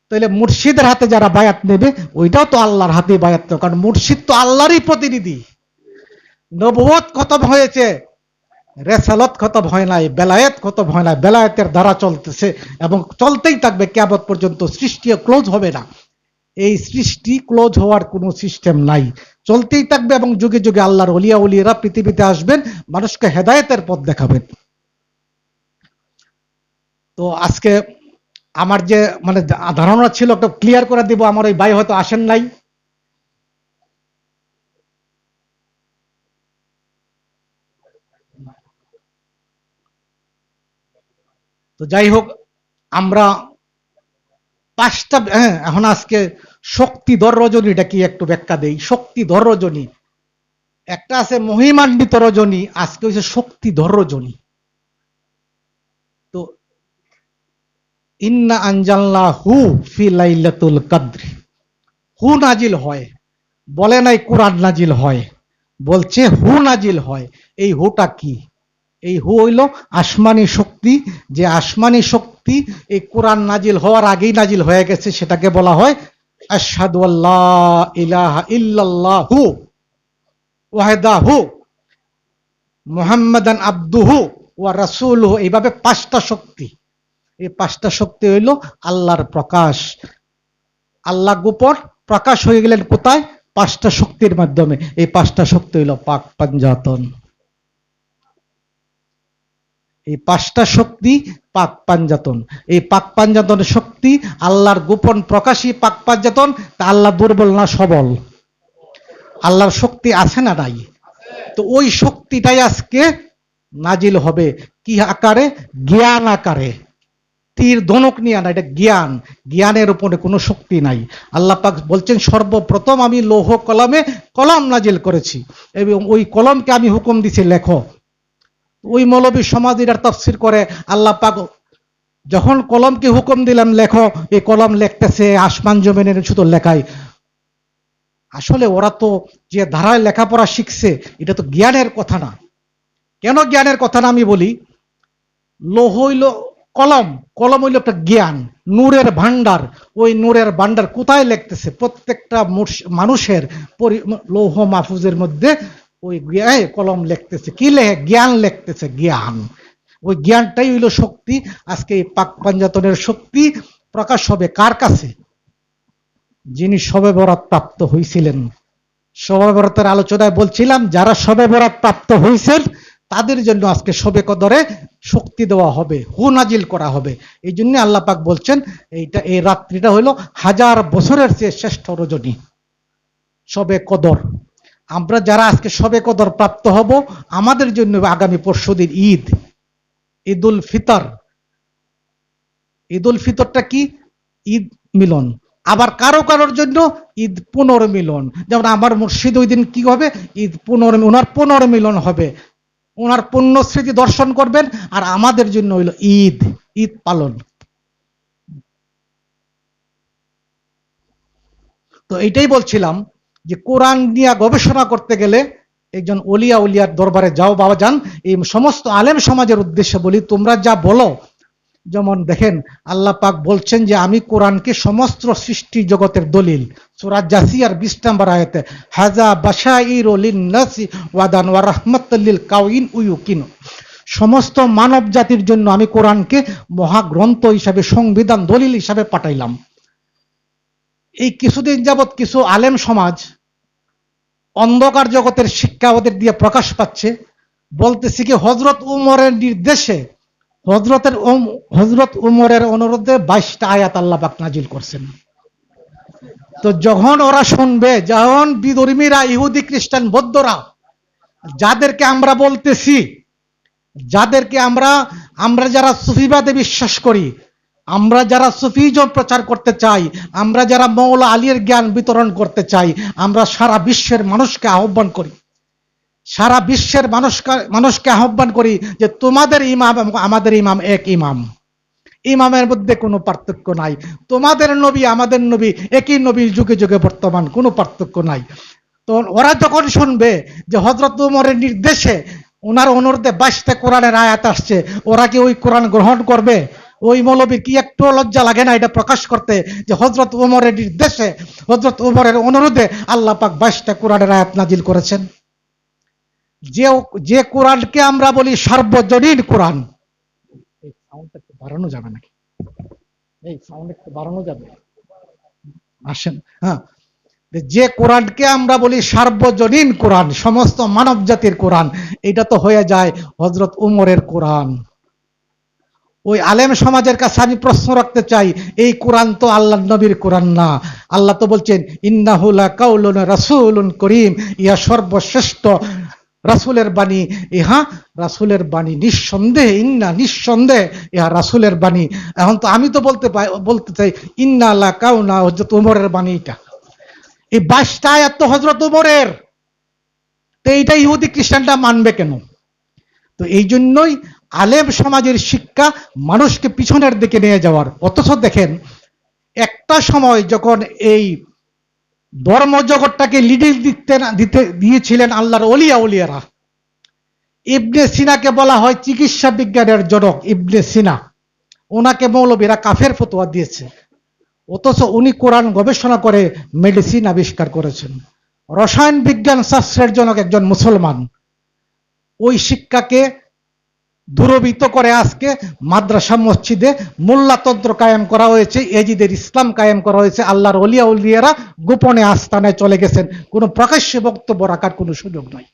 তাহলে মুর্শিদের হাতে যারা বায়াত নেবে ওইটাও তো আল্লাহর হাতেই বায়াত নেবে, কারণ মুর্শিদ তো আল্লাহরই প্রতিনিধি। নবুয়ত খতম হয়েছে, রেসালত খতম হয় নাই, বেলায়েত খতম হয় নাই। বেলায়েতের দ্বারা চলতেছে এবং চলতেই থাকবে কিয়ামত পর্যন্ত। সৃষ্টি ক্লোজ হবে না। এই সৃষ্টি ক্লোজ হওয়ার কোনো সিস্টেম নাই, চলতেই থাকবে। এবং যুগে যুগে আল্লাহর ওলিয়া উলিয়ারা পৃথিবীতে আসবেন, মানুষকে হেদায়েতের পথ দেখাবেন। তো আজকে আমার যে মানে ধারণা ছিল একটা ক্লিয়ার করে দিব। আমার ওই ভাই হয়তো আসেন নাই। তো যাই হোক, আমরা পাঁচটা এখন আজকে শক্তিধর রজনীটা কি একটু ব্যাখ্যা দেই। শক্তিধর রজনী একটা আছে, মহিমান্বিত রজনী, আজকে হচ্ছে শক্তিধর রজনী। তো ইন্না আনজালনাহু ফি লাইলাতুল কদর, হু নাজিল হয়, বলে নাই কোরআন নাজিল হয়, বলছে হু নাজিল হয়। এই হুটা কি? এই হু হইল আসমানি শক্তি। যে আসমানি শক্তি এই কোরআন নাজিল হওয়ার আগেই নাজিল হয়ে গেছে, সেটাকে বলা হয় আশহাদু আল্লা ইলাহা ইল্লাল্লাহু ওয়াহদাহু মুহাম্মাদান আবদুহু ওয়া রাসূলুহু। এইভাবে পাঁচটা শক্তি। এই পাঁচটা শক্তি হইল আল্লাহর প্রকাশ। আল্লাহ গোপন, প্রকাশ হয়ে গেলেন কোথায়? পাঁচটা শক্তির মাধ্যমে। এই পাঁচটা শক্তি হইল পাক পাঞ্জাতন। এই পাঁচটা শক্তি পাক পাঞ্জাতন। এই পাক পাঞ্জাতনের শক্তি আল্লাহর গোপন প্রকাশী পাক পাঞ্জাতন। তা আল্লাহ দুর্বল না সবল? আল্লাহর শক্তি আছে না নাই? তো ওই শক্তিটাই আজকে নাজিল হবে কি আকারে? জ্ঞান আকারে। তীর ধনুক নিয়ে না, এটা জ্ঞান। জ্ঞানের উপরে কোনো শক্তি নাই। আল্লাহ পাক বলছেন সর্বপ্রথম আমি লৌহ কলমে কলম নাজিল করেছি এবং ওই কলমকে আমি হুকুম দিছি লেখো। ওই মৌলবী সমাজীরা তাফসীর করে আল্লাহ পাক যখন কলমকে হুকুম দিলাম লেখো, এই কলম লিখতেছে আসমান জমিনের শুধু লেখাই। আসলে ওরা তো যে ধারায় লেখাপড়া শিখছে, এটা তো জ্ঞানের কথা না। কেন জ্ঞানের কথা না আমি বলি। লৌহ হইল কলম, কলম হইল একটা জ্ঞান, নূরের ভান্ডার। ওই নূরের ভান্ডার কোথায় লিখতেছে? প্রত্যেকটা মানুষের লৌহ মাহফুজের মধ্যে ওই কলম লিখতেছে। কি লেখে? জ্ঞান লিখতেছে, জ্ঞান। ওই জ্ঞানটাই হইল শক্তি। আজকে এই পাক পাঞ্জাতনের শক্তি প্রকাশ হবে কার কাছে? যিনি শবে বরাত প্রাপ্ত হয়েছিলেন। শবে বরাতের আলোচনায় বলছিলাম, যারা শবে বরাত প্রাপ্ত হয়েছেন তাদের জন্য আজকে শবে কদরে শক্তি দেওয়া হবে, হু নাজিল করা হবে। এই জন্য আল্লাহ পাক বলছেন এইটা, এই রাত্রিটা হলো 1000 বছরের চেয়ে শ্রেষ্ঠ রজনী, শবে কদর। আমরা যারা আজকে শবে কদর প্রাপ্ত হব, আমাদের জন্য আগামী পরশুদিন ঈদ, ঈদুল ফিতর। ঈদুল ফিতরটা কি? ঈদ মিলন। আবার কারো কারোর জন্য ঈদ পুনর্মিলন। যেমন আমার মুর্শিদ ওই দিন কি হবে? ঈদ ওনার পুনর্মিলন হবে, ওনার পুণ্য স্মৃতি দর্শন করবেন। আর আমাদের জন্য হইল ঈদ, ঈদ পালন। তো এইটাই বলছিলাম যে কোরআন নিয়ে গবেষণা করতে গেলে একজন ওলিয়া উলিয়ার দরবারে যাও বাবা যান। এই সমস্ত আলেম সমাজের উদ্দেশ্যে বলি, তোমরা যা বলো, যেমন দেখেন আল্লাহ পাক বলছেন যে আমি কোরআনকে সমস্ত সৃষ্টি জগতের দলিল, সূরা জাসিয়ার 20 নম্বর আয়াতে, হাযা বাশাইরুল লিন-নাসি ওয়াদান ওয়া রাহমাতাল লিল কাওয়িন উয়ুকিন, সমস্ত মানব জাতির জন্য আমি কোরআনকে মহাগ্রন্থ হিসাবে, সংবিধান দলিল হিসাবে পাঠাইলাম। এই কিছুদিন যাবৎ কিছু আলেম সমাজ অন্ধকার জগতের শিক্ষা ওদের দিয়ে প্রকাশ পাচ্ছে, বলতেছি কি হযরত উমরের নির্দেশে, হযরত উমরের অনুরোধে 22টা আয়াত আল্লাহ পাক নাজিল করছেন। তো যখন ওরা শুনবে, যখন বিধর্মীরা, ইহুদি খ্রিস্টান বৌদ্ধরা, যাদেরকে আমরা বলতেছি, যাদেরকে আমরা যারা সুফিবাদে বিশ্বাস করি, আমরা যারা সুফিজম প্রচার করতে চাই, আমরা যারা মৌলা আলীর জ্ঞান বিতরণ করতে চাই, আমরা সারা বিশ্বের মানুষকে আহ্বান করি, সারা বিশ্বের মানুষকে আহ্বান করি যে তোমাদের ইমাম এবং আমাদের ইমাম এক ইমাম, ইমামের মধ্যে কোনো পার্থক্য নাই। তোমাদের নবী আমাদের নবী একই নবী, যুগে যুগে বর্তমান, কোনো পার্থক্য নাই। তো ওরা যখন শুনবে যে হযরত উমরের নির্দেশে, ওনার অনুরোধে 22টা কোরআনের আয়াত আসছে, ওরা কি ওই কোরআন গ্রহণ করবে? ওই মৌলবীর কি একটু লজ্জা লাগে না এটা প্রকাশ করতে যে হযরত উমরের নির্দেশে, হযরত উমরের অনুরোধে আল্লাহ পাক 22টা কোরআনের আয়াত নাজিল করেছেন? যে কোরআনকে আমরা বলি সার্বজনীন কোরআন, এই সাউন্ডটা একটু বাড়ানো যাবে নাকি? এই সাউন্ড একটু বাড়ানো যাবে? আসেন, হ্যাঁ। যে কোরআনকে আমরা বলি সার্বজনীন কোরআন, সমস্ত মানব জাতির কোরআন, এটা তো হয়ে যায় হযরত উমরের কোরআন। ওই আলেম সমাজের কাছে আমি প্রশ্ন রাখতে চাই, এই কোরআন তো আল্লাহর নবীর কোরআন না। আল্লাহ তো বলছেন ইন্নাহু লাকাউলুন রাসূলুন করিম, ইহা সর্বশ্রেষ্ঠ রাসূলের বাণী, ইহা রাসূলের বাণী, নিঃসন্দেহে, ইন্না নিঃসন্দেহে ইহা রাসূলের বাণী। এখন তো আমি তো বলতে চাই ইন্না লাকাউনা হযরত উমরের বাণী। এটা এই 22টা আয়াত তো হযরত উমরের, তো এইটা ইহুদি খ্রিস্টানরা মানবে কেন? তো এই জন্যই আলেম সমাজের শিক্ষা মানুষকে পিছনের দিকে নিয়ে যাওয়ার। অথচ দেখেন একটা সময় যখন এই ধর্মজগৎটাকে লিডিং দিতে দিয়েছিলেন আল্লাহর ওলিয়ারা, ইবনে সিনাকে বলা হয় চিকিৎসা বিজ্ঞানের জনক। ইবনে সিনা, ওনাকে মৌলবীরা কাফের ফতোয়া দিয়েছে, অথচ উনি কোরআন গবেষণা করে মেডিসিন আবিষ্কার করেছেন। রসায়ন বিজ্ঞান শাস্ত্রের জনক একজন মুসলমান। ওই শিক্ষাকে দূরবীত করে আজকে মাদ্রাসা মসজিদে মোল্লাতন্ত্র কায়েম করা হয়েছে, এজিদের ইসলাম কায়েম করা হয়েছে। আল্লাহর ওলিয়ারা গোপনে আস্তানায় চলে গেছেন, কোনো প্রকাশ্যে বক্তব্য রাখার কোনো সুযোগ নাই।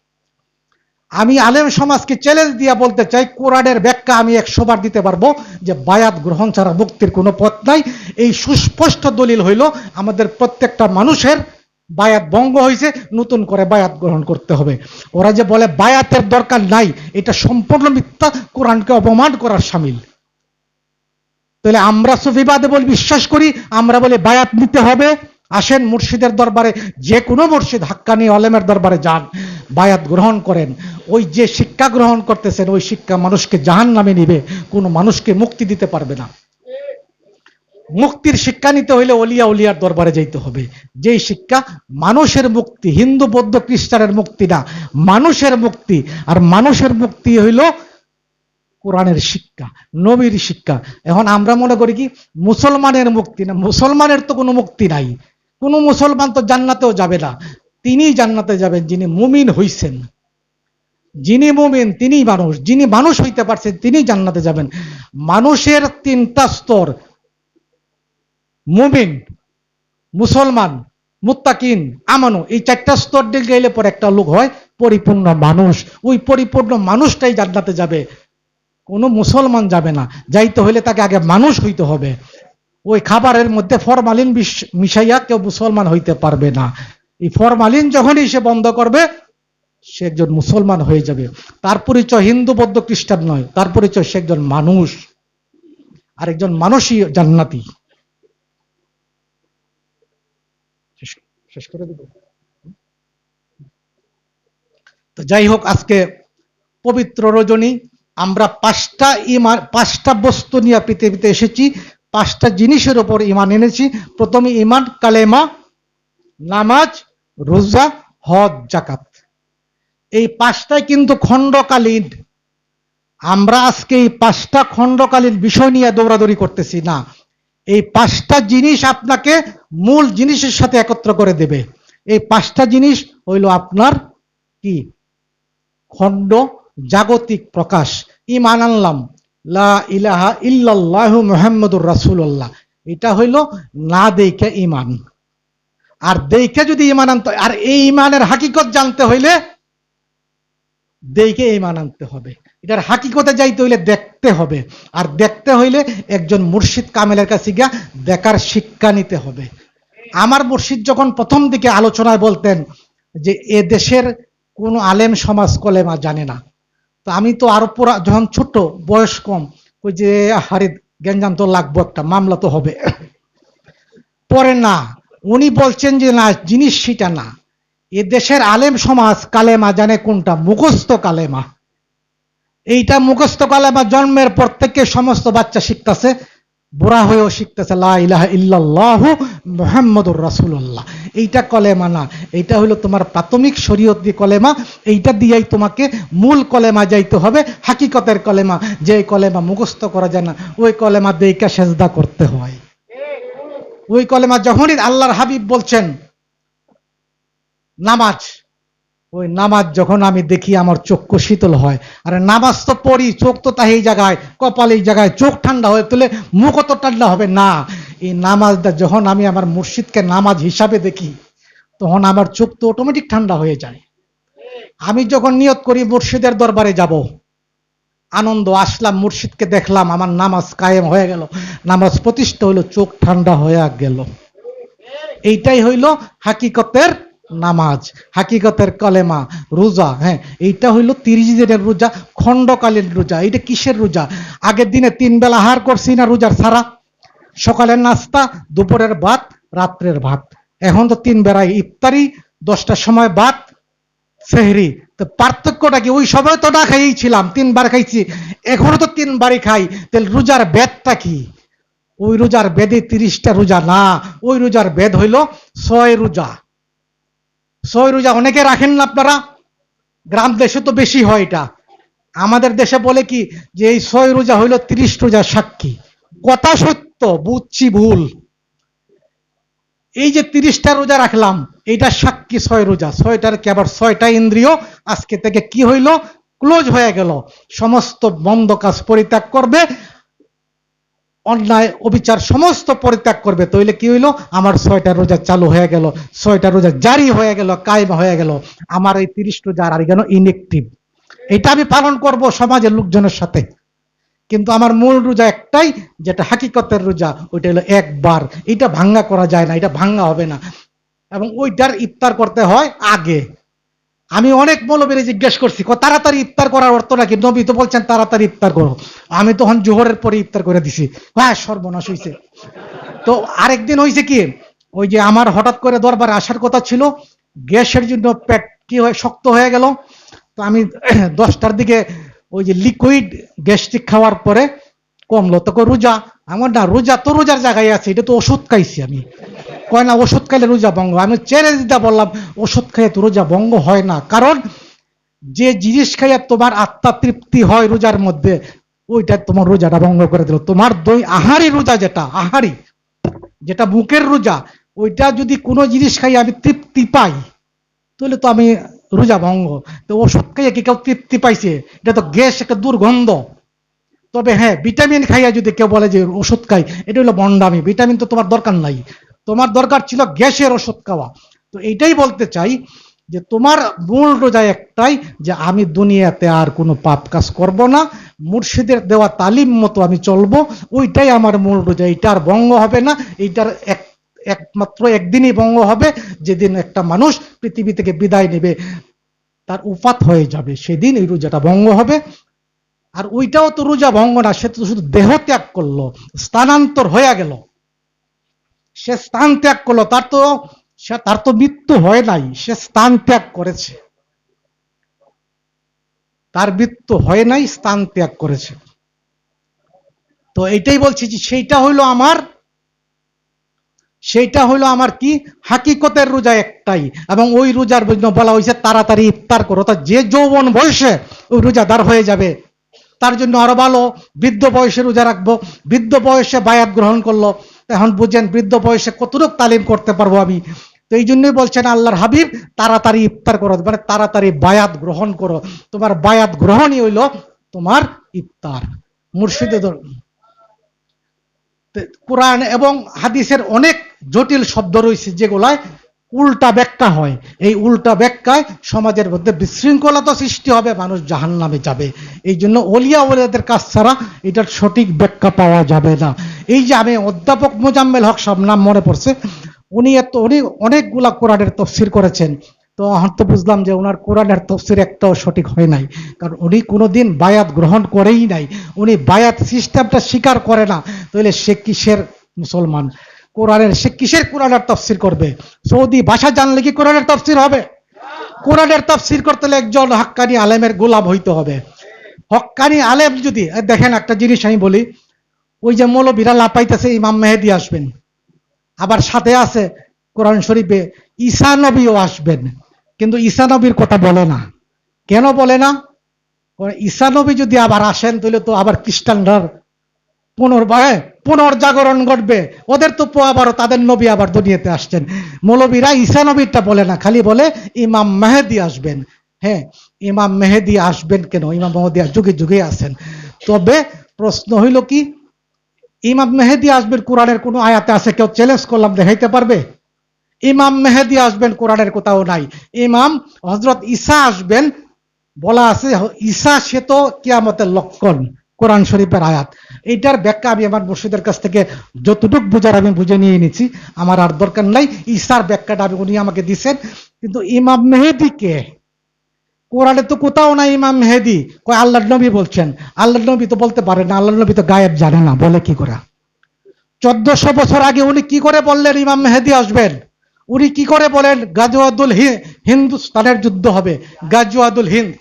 আমি আলেম সমাজকে চ্যালেঞ্জ দিয়ে বলতে চাই, কোরআনের ব্যাখ্যা আমি 100 বার দিতে পারবো যে বায়াত গ্রহণ ছাড়া মুক্তির কোনো পথ নাই। এই সুস্পষ্ট দলিল হইল আমাদের প্রত্যেকটা মানুষের বায়াত ভঙ্গ হয়েছে, নতুন করে বায়াত গ্রহণ করতে হবে। ওরা যে বলে বায়াতের দরকার নাই, এটা সম্পূর্ণ মিথ্যা, কোরআনকে অপমান করার শামিল। তাহলে আমরা সুফিবাদে বলে বিশ্বাস করি, আমরা বলে বায়াত নিতে হবে। আসেন মুর্শিদের দরবারে, যে কোনো মুর্শিদ হাক্কানি আলেমের দরবারে যান, বায়াত গ্রহণ করেন। ওই যে শিক্ষা গ্রহণ করতেছেন, ওই শিক্ষা মানুষকে জাহান্নামে নিবে, কোনো মানুষকে মুক্তি দিতে পারবে না। মুক্তির শিক্ষা নিতে হইলে উলিয়ার দরবারে যাইতে হবে, যেই শিক্ষা মানুষের মুক্তি, হিন্দু বৌদ্ধ খ্রিস্টানের মুক্তি না, মানুষের মুক্তি। আর মানুষের মুক্তি হইল কোরআনের শিক্ষা, নবীর শিক্ষা। এখন আমরা মনে করি কি মুসলমানের মুক্তি না, মুসলমানের তো কোনো মুক্তি নাই। কোনো মুসলমান তো জান্নাতেও যাবে না, তিনি জান্নাতে যাবেন যিনি মুমিন হইছেন। যিনি মুমিন তিনি মানুষ, যিনি মানুষ হইতে পারছেন তিনি জান্নাতে যাবেন। মানুষের 3টা স্তর, মুমিন, মুসলমান, মুত্তাকিন, আমানু, এই 4টা স্তর দিয়ে গেলে পরে একটা লোক হয় পরিপূর্ণ মানুষ। ওই পরিপূর্ণ মানুষটাই জান্নাতে যাবে, কোনো মুসলমান যাবে না। যাইতে হইলে তাকে আগে মানুষ হইতে হবে। ওই খাবারের মধ্যে ফরমালিন মিশাইয়া কেউ মুসলমান হইতে পারবে না। এই ফরমালিন যখনই সে বন্ধ করবে, সে একজন মুসলমান হয়ে যাবে। তার পরিচয় হিন্দু বৌদ্ধ খ্রিস্টান নয়, তার পরিচয় সে একজন মানুষ, আর একজন মানুষই জান্নাতি। শেষ করে দেব। তো যাই হোক, আজকে পবিত্র রজনী, আমরা 5টা বস্তু নিয়ে পৃথিবীতে এসেছি, 5টা জিনিসের উপর ঈমান এনেছি। প্রথমে ঈমান, কালেমা, নামাজ, রোজা, হজ, জাকাত। এই পাঁচটাই কিন্তু খণ্ডকালীন। আমরা আজকে এই পাঁচটা খণ্ডকালীন বিষয় নিয়ে দৌড়াদৌড়ি করতেছি না। এই পাঁচটা জিনিস আপনাকে মূল জিনিসের সাথে একত্র করে দেবে। এই পাঁচটা জিনিস হইল আপনার কি খণ্ড জাগতিক প্রকাশ। ঈমান আনলাম লা ইলাহা ইল্লাল্লাহু মুহাম্মাদুর রাসূলুল্লাহ, এটা হইল না দেখে ঈমান। আর দেখে যদি ঈমান আনতে, আর এই ঈমানের হাকিকত জানতে হইলে দেখে ঈমান আনতে হবে। এটার হাকিকতে যাইতে হইলে দেখতে হবে, আর দেখতে হইলে একজন মুর্শিদ কামেলের কাছে গিয়া দেখার শিক্ষা নিতে হবে। আমার মুর্শিদ যখন প্রথম দিকে আলোচনায় বলতেন যে এ দেশের কোন আলেম সমাজ কলেমা জানে না, তো আমি তো আরো পুরা যখন ছোট বয়স কম, ওই যে হারিদ গেঞ্জাম তো লাগবো, একটা মামলা তো হবে। পরে না, উনি বলছেন যে না, জিনিস সেটা না, এ দেশের আলেম সমাজ কালেমা জানে কোনটা, মুখস্থ কালেমা। এইটা মুখস্থ কালেমা জন্মের পর থেকে সমস্ত বাচ্চা শিখতেছে, বুড়া হয়েও শিখতেছে লা ইলাহা ইল্লাল্লাহু মুহাম্মাদুর রাসূলুল্লাহ। এইটা কলেমা না, এইটা হলো তোমার প্রাথমিক শরীয়তি কলেমা। এইটা দিয়েই তোমাকে মূল কলেমা যাইতে হবে, হাকিকতের কলেমা। যে কলেমা মুখস্থ করা যায় না, ওই কলেমা দেইকা সেজদা করতে হয়। ওই কলেমা যখনই আল্লাহর হাবিব বলছেন নামাজ, ওই নামাজ যখন আমি দেখি আমার চক্ষু শীতল হয়। আর নামাজ তো পড়ি, চোখ তো তাই এই জায়গায়, কপাল এই জায়গায়, চোখ ঠান্ডা হয়ে তুলে মুখ তো ঠান্ডা হবে না। এই নামাজটা যখন আমি আমার মুর্শিদকে নামাজ হিসাবে দেখি, তখন আমার চোখ তো অটোমেটিক ঠান্ডা হয়ে যায়। আমি যখন নিয়ত করি মুর্শিদের দরবারে যাব, আনন্দ আসলাম, মুর্শিদকে দেখলাম, আমার নামাজ কায়েম হয়ে গেল, নামাজ প্রতিষ্ঠা হইল, চোখ ঠান্ডা হয়ে গেল। এইটাই হইল হাকিকতের নামাজ, হাকিকতের কলেমা। রোজা, হ্যাঁ, এইটা হইল 30 দিনের রোজা, খণ্ডকালীন রোজা। এইটা কিসের রোজা? আগের দিনে 3 বেলা আহার করছি না রোজার ছাড়া, সকালের নাস্তা, দুপুরের ভাত, রাত্রের ভাত। এখন তো 3 বেলায় ইফতারি, 10টার সময় ভাত, সেহরি। তো পার্থক্যটা কি? ওই সময় তো না খাইয়েই ছিলাম, 3 বার খাইছি, এখনো তো 3 বারই খাই। তাহলে রোজার বেদটা কি? ওই রোজার বেদে 30টা রোজা না, ওই রোজার বেদ হইল 6 রোজা। 6 রোজা অনেকে রাখেন না আপনারা, গ্রাম দেশে তো বেশি হয় এটা। আমাদের দেশে বলে কি যে এই 6 রোজা হইল 30 রোজা সাক্ষী। কথা সত্য, বুঝছি ভুল। এই যে 30টা রোজা রাখলাম, এইটা সাক্ষী 6 রোজা। 6টার কি আবার 6টা ইন্দ্রিয় আজকে থেকে কি হইল? ক্লোজ হয়ে গেল। সমস্ত বন্ধ কাজ পরিত্যাগ করবে, অন্যায় অবিচার সমস্ত পরিত্যাগ করবে। তাইলে কি হইল? আমার 6টা রোজা চালু হয়ে গেল, 6টা রোজা জারি হয়ে গেল, কায়েম হয়ে গেল। আমার এই 30 রোজা আর কেন ইনএক্টিভ। এটা আমি পালন করব সমাজের লোকজনের সাথে, কিন্তু আমার মূল রোজা একটাই, যেটা হাকিকতের রোজা, ওইটা হলো একবার। এটা ভাঙ্গা করা যায় না, এটা ভাঙ্গা হবে না। এবং ওইটার ইফতার করতে হয় আগে। আমি অনেক মৌলবীরে জিজ্ঞেস করছি, তাড়াতাড়ি ইফতার করার অর্থ নাকি? নবী তো বলছেন তাড়াতাড়ি ইফতার করো। আমি তখন জোহরের পরে ইফতার করে দিছি। হ্যাঁ, সর্বনাশ হয়েছে। তো আরেকদিন হয়েছে কি, ওই যে আমার হঠাৎ করে দরবারে আসার কথা ছিল, গ্যাসের জন্য পেট কি হয় শক্ত হয়ে গেল। তো আমি 10টার দিকে ওই যে লিকুইড গ্যাস্ট্রিক খাওয়ার পরে কমলো, তো রোজা। আমার না, রোজা তো রোজার জায়গায় আছে, এটা তো ওষুধ খাইছি আমি। কয় না, ওষুধ খাইলে রোজা ভঙ্গ। আমি চ্যালেঞ্জ দিতে বললাম, ওষুধ খাইয়ে তো রোজা ভঙ্গ হয় না। কারণ যে জিনিস খাইয়া তোমার আত্মা তৃপ্তি হয় রোজার মধ্যে, ওইটা তোমার রোজাটা ভঙ্গ করে দিল। তোমার দই আহারি রোজা, যেটা আহারি, যেটা মুখের রোজা, ওইটা যদি কোনো জিনিস খাই আমি তৃপ্তি পাই, তাহলে তো আমি রোজা ভঙ্গ। তো ওষুধ খাইয়া কি কেউ তৃপ্তি পাইছে? এটা তো গ্যাস, একটা দুর্গন্ধ। তবে হ্যাঁ, ভিটামিন খাইয়া যদি কেউ বলে যে ওষুধ খাই, এটা হলো বন্ডামি। ভিটামিন তো তোমার দরকার নাই, তোমার দরকার ছিল গ্যাসের ওষুধ খাওয়া। তো এইটাই বলতে চাই যে তোমার মূল রোজা একটাই, যে আমি দুনিয়াতে আর কোনো পাপ কাজ করব না, মুর্শিদের দেওয়া তালিম মতো আমি চলবো। ওইটাই আমার মূল রোজা। এইটার ভঙ্গ হবে না। এইটার একমাত্র একদিনই ভঙ্গ হবে, যেদিন একটা মানুষ পৃথিবী থেকে বিদায় নেবে, তার উফাত হয়ে যাবে, সেদিন এই রোজাটা ভঙ্গ হবে। আর ওইটাও তো রোজা ভঙ্গ না, সে তো শুধু দেহ ত্যাগ করলো, স্থানান্তর হয়ে গেল, সে স্থান ত্যাগ করলো। তার তো মৃত্যু হয় নাই, সে স্থান ত্যাগ করেছে। তার মৃত্যু হয় নাই, স্থান ত্যাগ করেছে। তো এইটাই বলছি যে সেইটা হইলো আমার সেইটা হলো আমার কি হাকিকতের রোজা একটাই, এবং ওই রোজার জন্য বলা হয়েছে তাড়াতাড়ি ইফতার করো। অর্থাৎ যে যৌবন বয়সে ওই রোজাদার হয়ে যাবে তার জন্য আরো ভালো বৃদ্ধ বয়সে রোজা রাখবো। বৃদ্ধ বয়সে বায়াত গ্রহণ করলো, এখন বুঝেন বৃদ্ধ বয়সে কতটুকু তালিম করতে পারবো আমি। তো এই জন্যই বলছেন আল্লাহর হাবিব তাড়াতাড়ি ইফতার করো, মানে তাড়াতাড়ি বায়াত গ্রহণ করো। তোমার বায়াত গ্রহণই হইলো তোমার ইফতার। মুর্শিদে কোরআন এবং হাদিসের অনেক জটিল শব্দ রয়েছে যেগুলায় উল্টা ব্যাখ্যা হয়। এই উল্টা ব্যাখ্যায় সমাজের মধ্যে বিশৃঙ্খলতা সৃষ্টি হবে, মানুষ জাহান্নামে যাবে। এই জন্য ওলিয়া ওলিয়াদের কাছ ছাড়া এটার সঠিক ব্যাখ্যা পাওয়া যাবে না। এই যে আমি অধ্যাপক মোজাম্মেল হক সাহেব নাম মনে পড়ছে, উনি অনেকগুলা কোরআনের তফসির করেছেন। তো এখন তো বুঝলাম যে ওনার কোরআনের তফসির একটাও সঠিক হয় নাই, কারণ উনি কোনোদিন বায়াত গ্রহণ করেই নাই। উনি বায়াত সিস্টেমটা স্বীকার করে না, তাহলে সে কিসের মুসলমান? সে কিসের কোরআনের তফসির করবে? সৌদি ভাষা জানলে কি কোরআনের তফসির হবে? কোরআনের তফসির করতে হলে একজন হক্কানি আলেমের গোলাম হইতে হবে। হক্কানি আলেম যদি দেখেন, একটা জিনিস আমি বলি, ওই যে মৌলবীরা লাপাইতেছে ইমাম মেহেদী আসবেন, আবার সাথে আছে কোরআন শরীফে ঈসা নবীও আসবেন, কিন্তু ঈসা নবীর কথা বলে না। কেন বলে না? ঈসা নবী যদি আবার আসেন তাহলে তো আবার খ্রিস্টানরা পুনর্জাগরণ ঘটবে, ওদের তো আবারও তাদের নবী আবার দুনিয়াতে আসছেন। মৌলবীরা ঈসা নবীরটা বলে না, খালি বলে ইমাম মেহেদী আসবেন। হ্যাঁ, ইমাম মেহেদী আসবেন কেন? ইমাম মেহেদী যুগে যুগে আসেন। তবে প্রশ্ন হইল কি, ইমাম মেহেদী আসবেন কোরআনের কোন আয়াতে আছে? কেউ চ্যালেঞ্জ করলাম, দেখাইতে পারবে? ইমাম মেহেদী আসবেন কোরআনের কোথাও নাই। ইমাম হযরত ঈসা আসবেন বলা আছে, ঈসা সে তো কিয়ামতের লক্ষণ, কোরআন শরীফের আয়াত। এইটার ব্যাখ্যা আমি আমার মুর্শিদের কাছ থেকে যতটুকু বুঝার আমি বুঝে নিয়ে নিয়েছি, আমার আর দরকার নাই। ঈসার ব্যাখ্যাটা উনি আমাকে দিচ্ছেন, কিন্তু ইমাম মেহেদী কে? কোরআনে তো কোথাও নাই ইমাম মেহেদী। কয় আল্লাহর নবী বলছেন। আল্লাহর নবী তো বলতে পারে না, আল্লাহর নবী তো গায়েব জানে না, বলে কি করে? 1400 বছর আগে উনি কি করে বললেন ইমাম মেহেদী আসবেন? উনি কি করে বলেন গাজওয়াতুল হিন্দুস্তানের যুদ্ধ হবে, গাজওয়াতুল হিন্দ?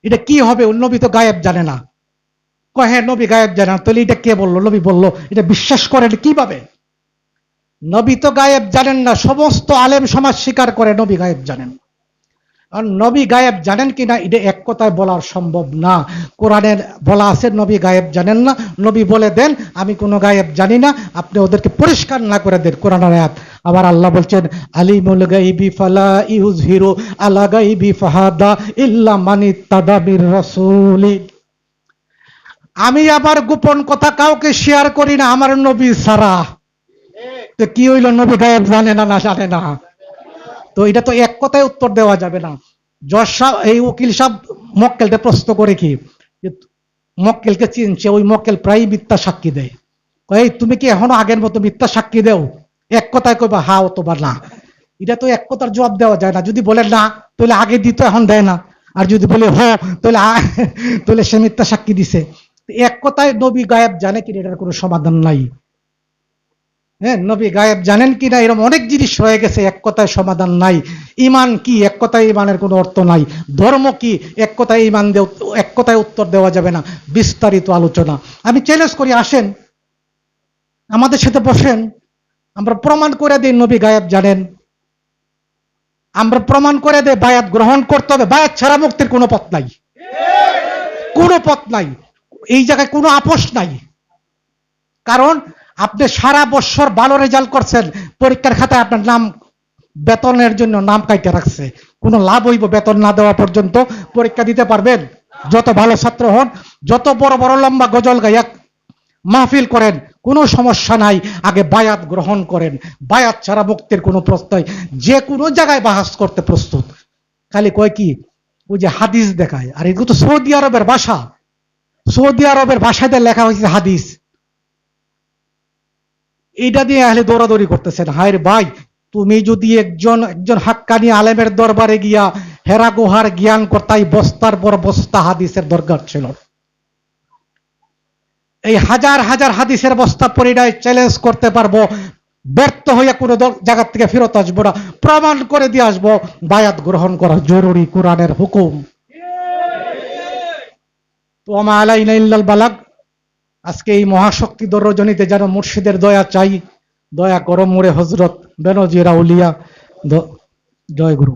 এটা কি হবে? নবী তো গায়েব জানে না। কয় হ্যাঁ, নবী গায়েব জানে না। তাহলে এটা কে বললো? নবী বললো। এটা বিশ্বাস করেন কিভাবে? নবী তো গায়েব জানেন না, সমস্ত আলেম সমাজ স্বীকার করে নবী গায়েব জানেন। আর নবী গায়েব জানেন কিনা এটা এক কথায় বলা সম্ভব না। কোরআনের বলা আছে নবী গায়েব জানেন না। নবী বলে দেন আমি কোনো গায়েব জানি না, আপনি ওদেরকে পরিষ্কার না করে দেন, কোরআনের আয়াত। আবার আল্লাহ বলছেন আলিমুল গাইবি ফালা ইউযহিরু আলা গাইবি ফাহাদা ইল্লা মান ইত্তাবা বির রাসূলি। আমি আবার গোপন কথা কাউকে শেয়ার করি না আমার নবী ছাড়া। তো কি হইল? নবী গায়েব জানে না, না জানে না? তো এটা তো এক কথায় উত্তর দেওয়া যাবে না। জজ সাহেব, এই উকিল সাহেব মক্কেলকে প্রশ্ন করে কি, মক্কেলকে চিনছে, ওই মক্কেল প্রায় মিথ্যা সাক্ষী দেয়। এই তুমি কি এখনো আগের মতো মিথ্যা সাক্ষী দেও? এক কথায় কইবা হা অথবা না। এটা তো এক কথার জবাব দেওয়া যায় না। যদি বলে না তাহলে আগে দিত, এখন দেয় না। আর যদি বলে তাহলে তাহলে সে মিথ্যা সাক্ষী দিছে। এক কথায় নবী গায়েব জানে কিনা এটার কোনো সমাধান নাই। হ্যাঁ, নবী গায়েব জানেন কিনা এরকম অনেক জিনিস রয়ে গেছে, এক কথায় সমাধান নাই। ইমান কি? এক কথায় ইমানের কোনো অর্থ নাই। ধর্ম কি? এক কথায় ইমান এক কথায় উত্তর দেওয়া যাবে না, বিস্তারিত আলোচনা। আমি চ্যালেঞ্জ করি, আসেন আমাদের সাথে বসেন, আমরা প্রমাণ করে দিই নবী গায়েব জানেন। আমরা প্রমাণ করে দেই বায়াত গ্রহণ করতে হবে, বায়াত ছাড়া মুক্তির কোনো পথ নাই, কোনো পথ নাই। এই জায়গায় কোনো আপোষ নাই। কারণ আপনি সারা বছর ভালো রেজাল্ট করছেন, পরীক্ষার খাতায় আপনার নাম বেতনের জন্য নাম কাইটে রাখছে, কোনো লাভ হইব? বেতন না দেওয়া পর্যন্ত পরীক্ষা দিতে পারবেন? যত ভালো ছাত্র হন, যত বড় বড় লম্বা গজল গাইয়া মাহফিল করেন, কোনো সমস্যা নাই, আগে বায়াত গ্রহণ করেন। বায়াত ছাড়া মুক্তির কোনো প্রশ্নই। যে কোনো জায়গায় বাহাস করতে প্রস্তুত। খালি কয় কি, ওই যে হাদিস দেখায়। আর এগুলো তো সৌদি আরবের ভাষা, সৌদি আরবের ভাষাতে লেখা হয়েছে হাদিস। এইটা দিয়ে আহলে দৌড়াদৌড়ি করতেছেন। হায় ভাই, তুমি যদি একজন হাক্কানি আলেমের দরবারে গিয়া হেরা গুহার জ্ঞান করতাই, বস্তার পর বস্তা হাদিসের দরকার ছিল। এই হাজার হাজার হাদিসের বস্তা পরিণয় চ্যালেঞ্জ করতে পারবো, ব্যর্থ হইয়া কোনো জায়গা থেকে ফেরত আসবো না, প্রমাণ করে দিয়ে আসবো বায়াত গ্রহণ করা জরুরি, কোরআনের হুকুম। তো আমা আলাইনা ইল্লাল বালাগ। আজকে এই মহাশক্তিধর রজনীতে যেন মুর্শিদের দয়া চাই, দয়া করো মোরে হজরত বেনজির আউলিয়া। জয় গুরু।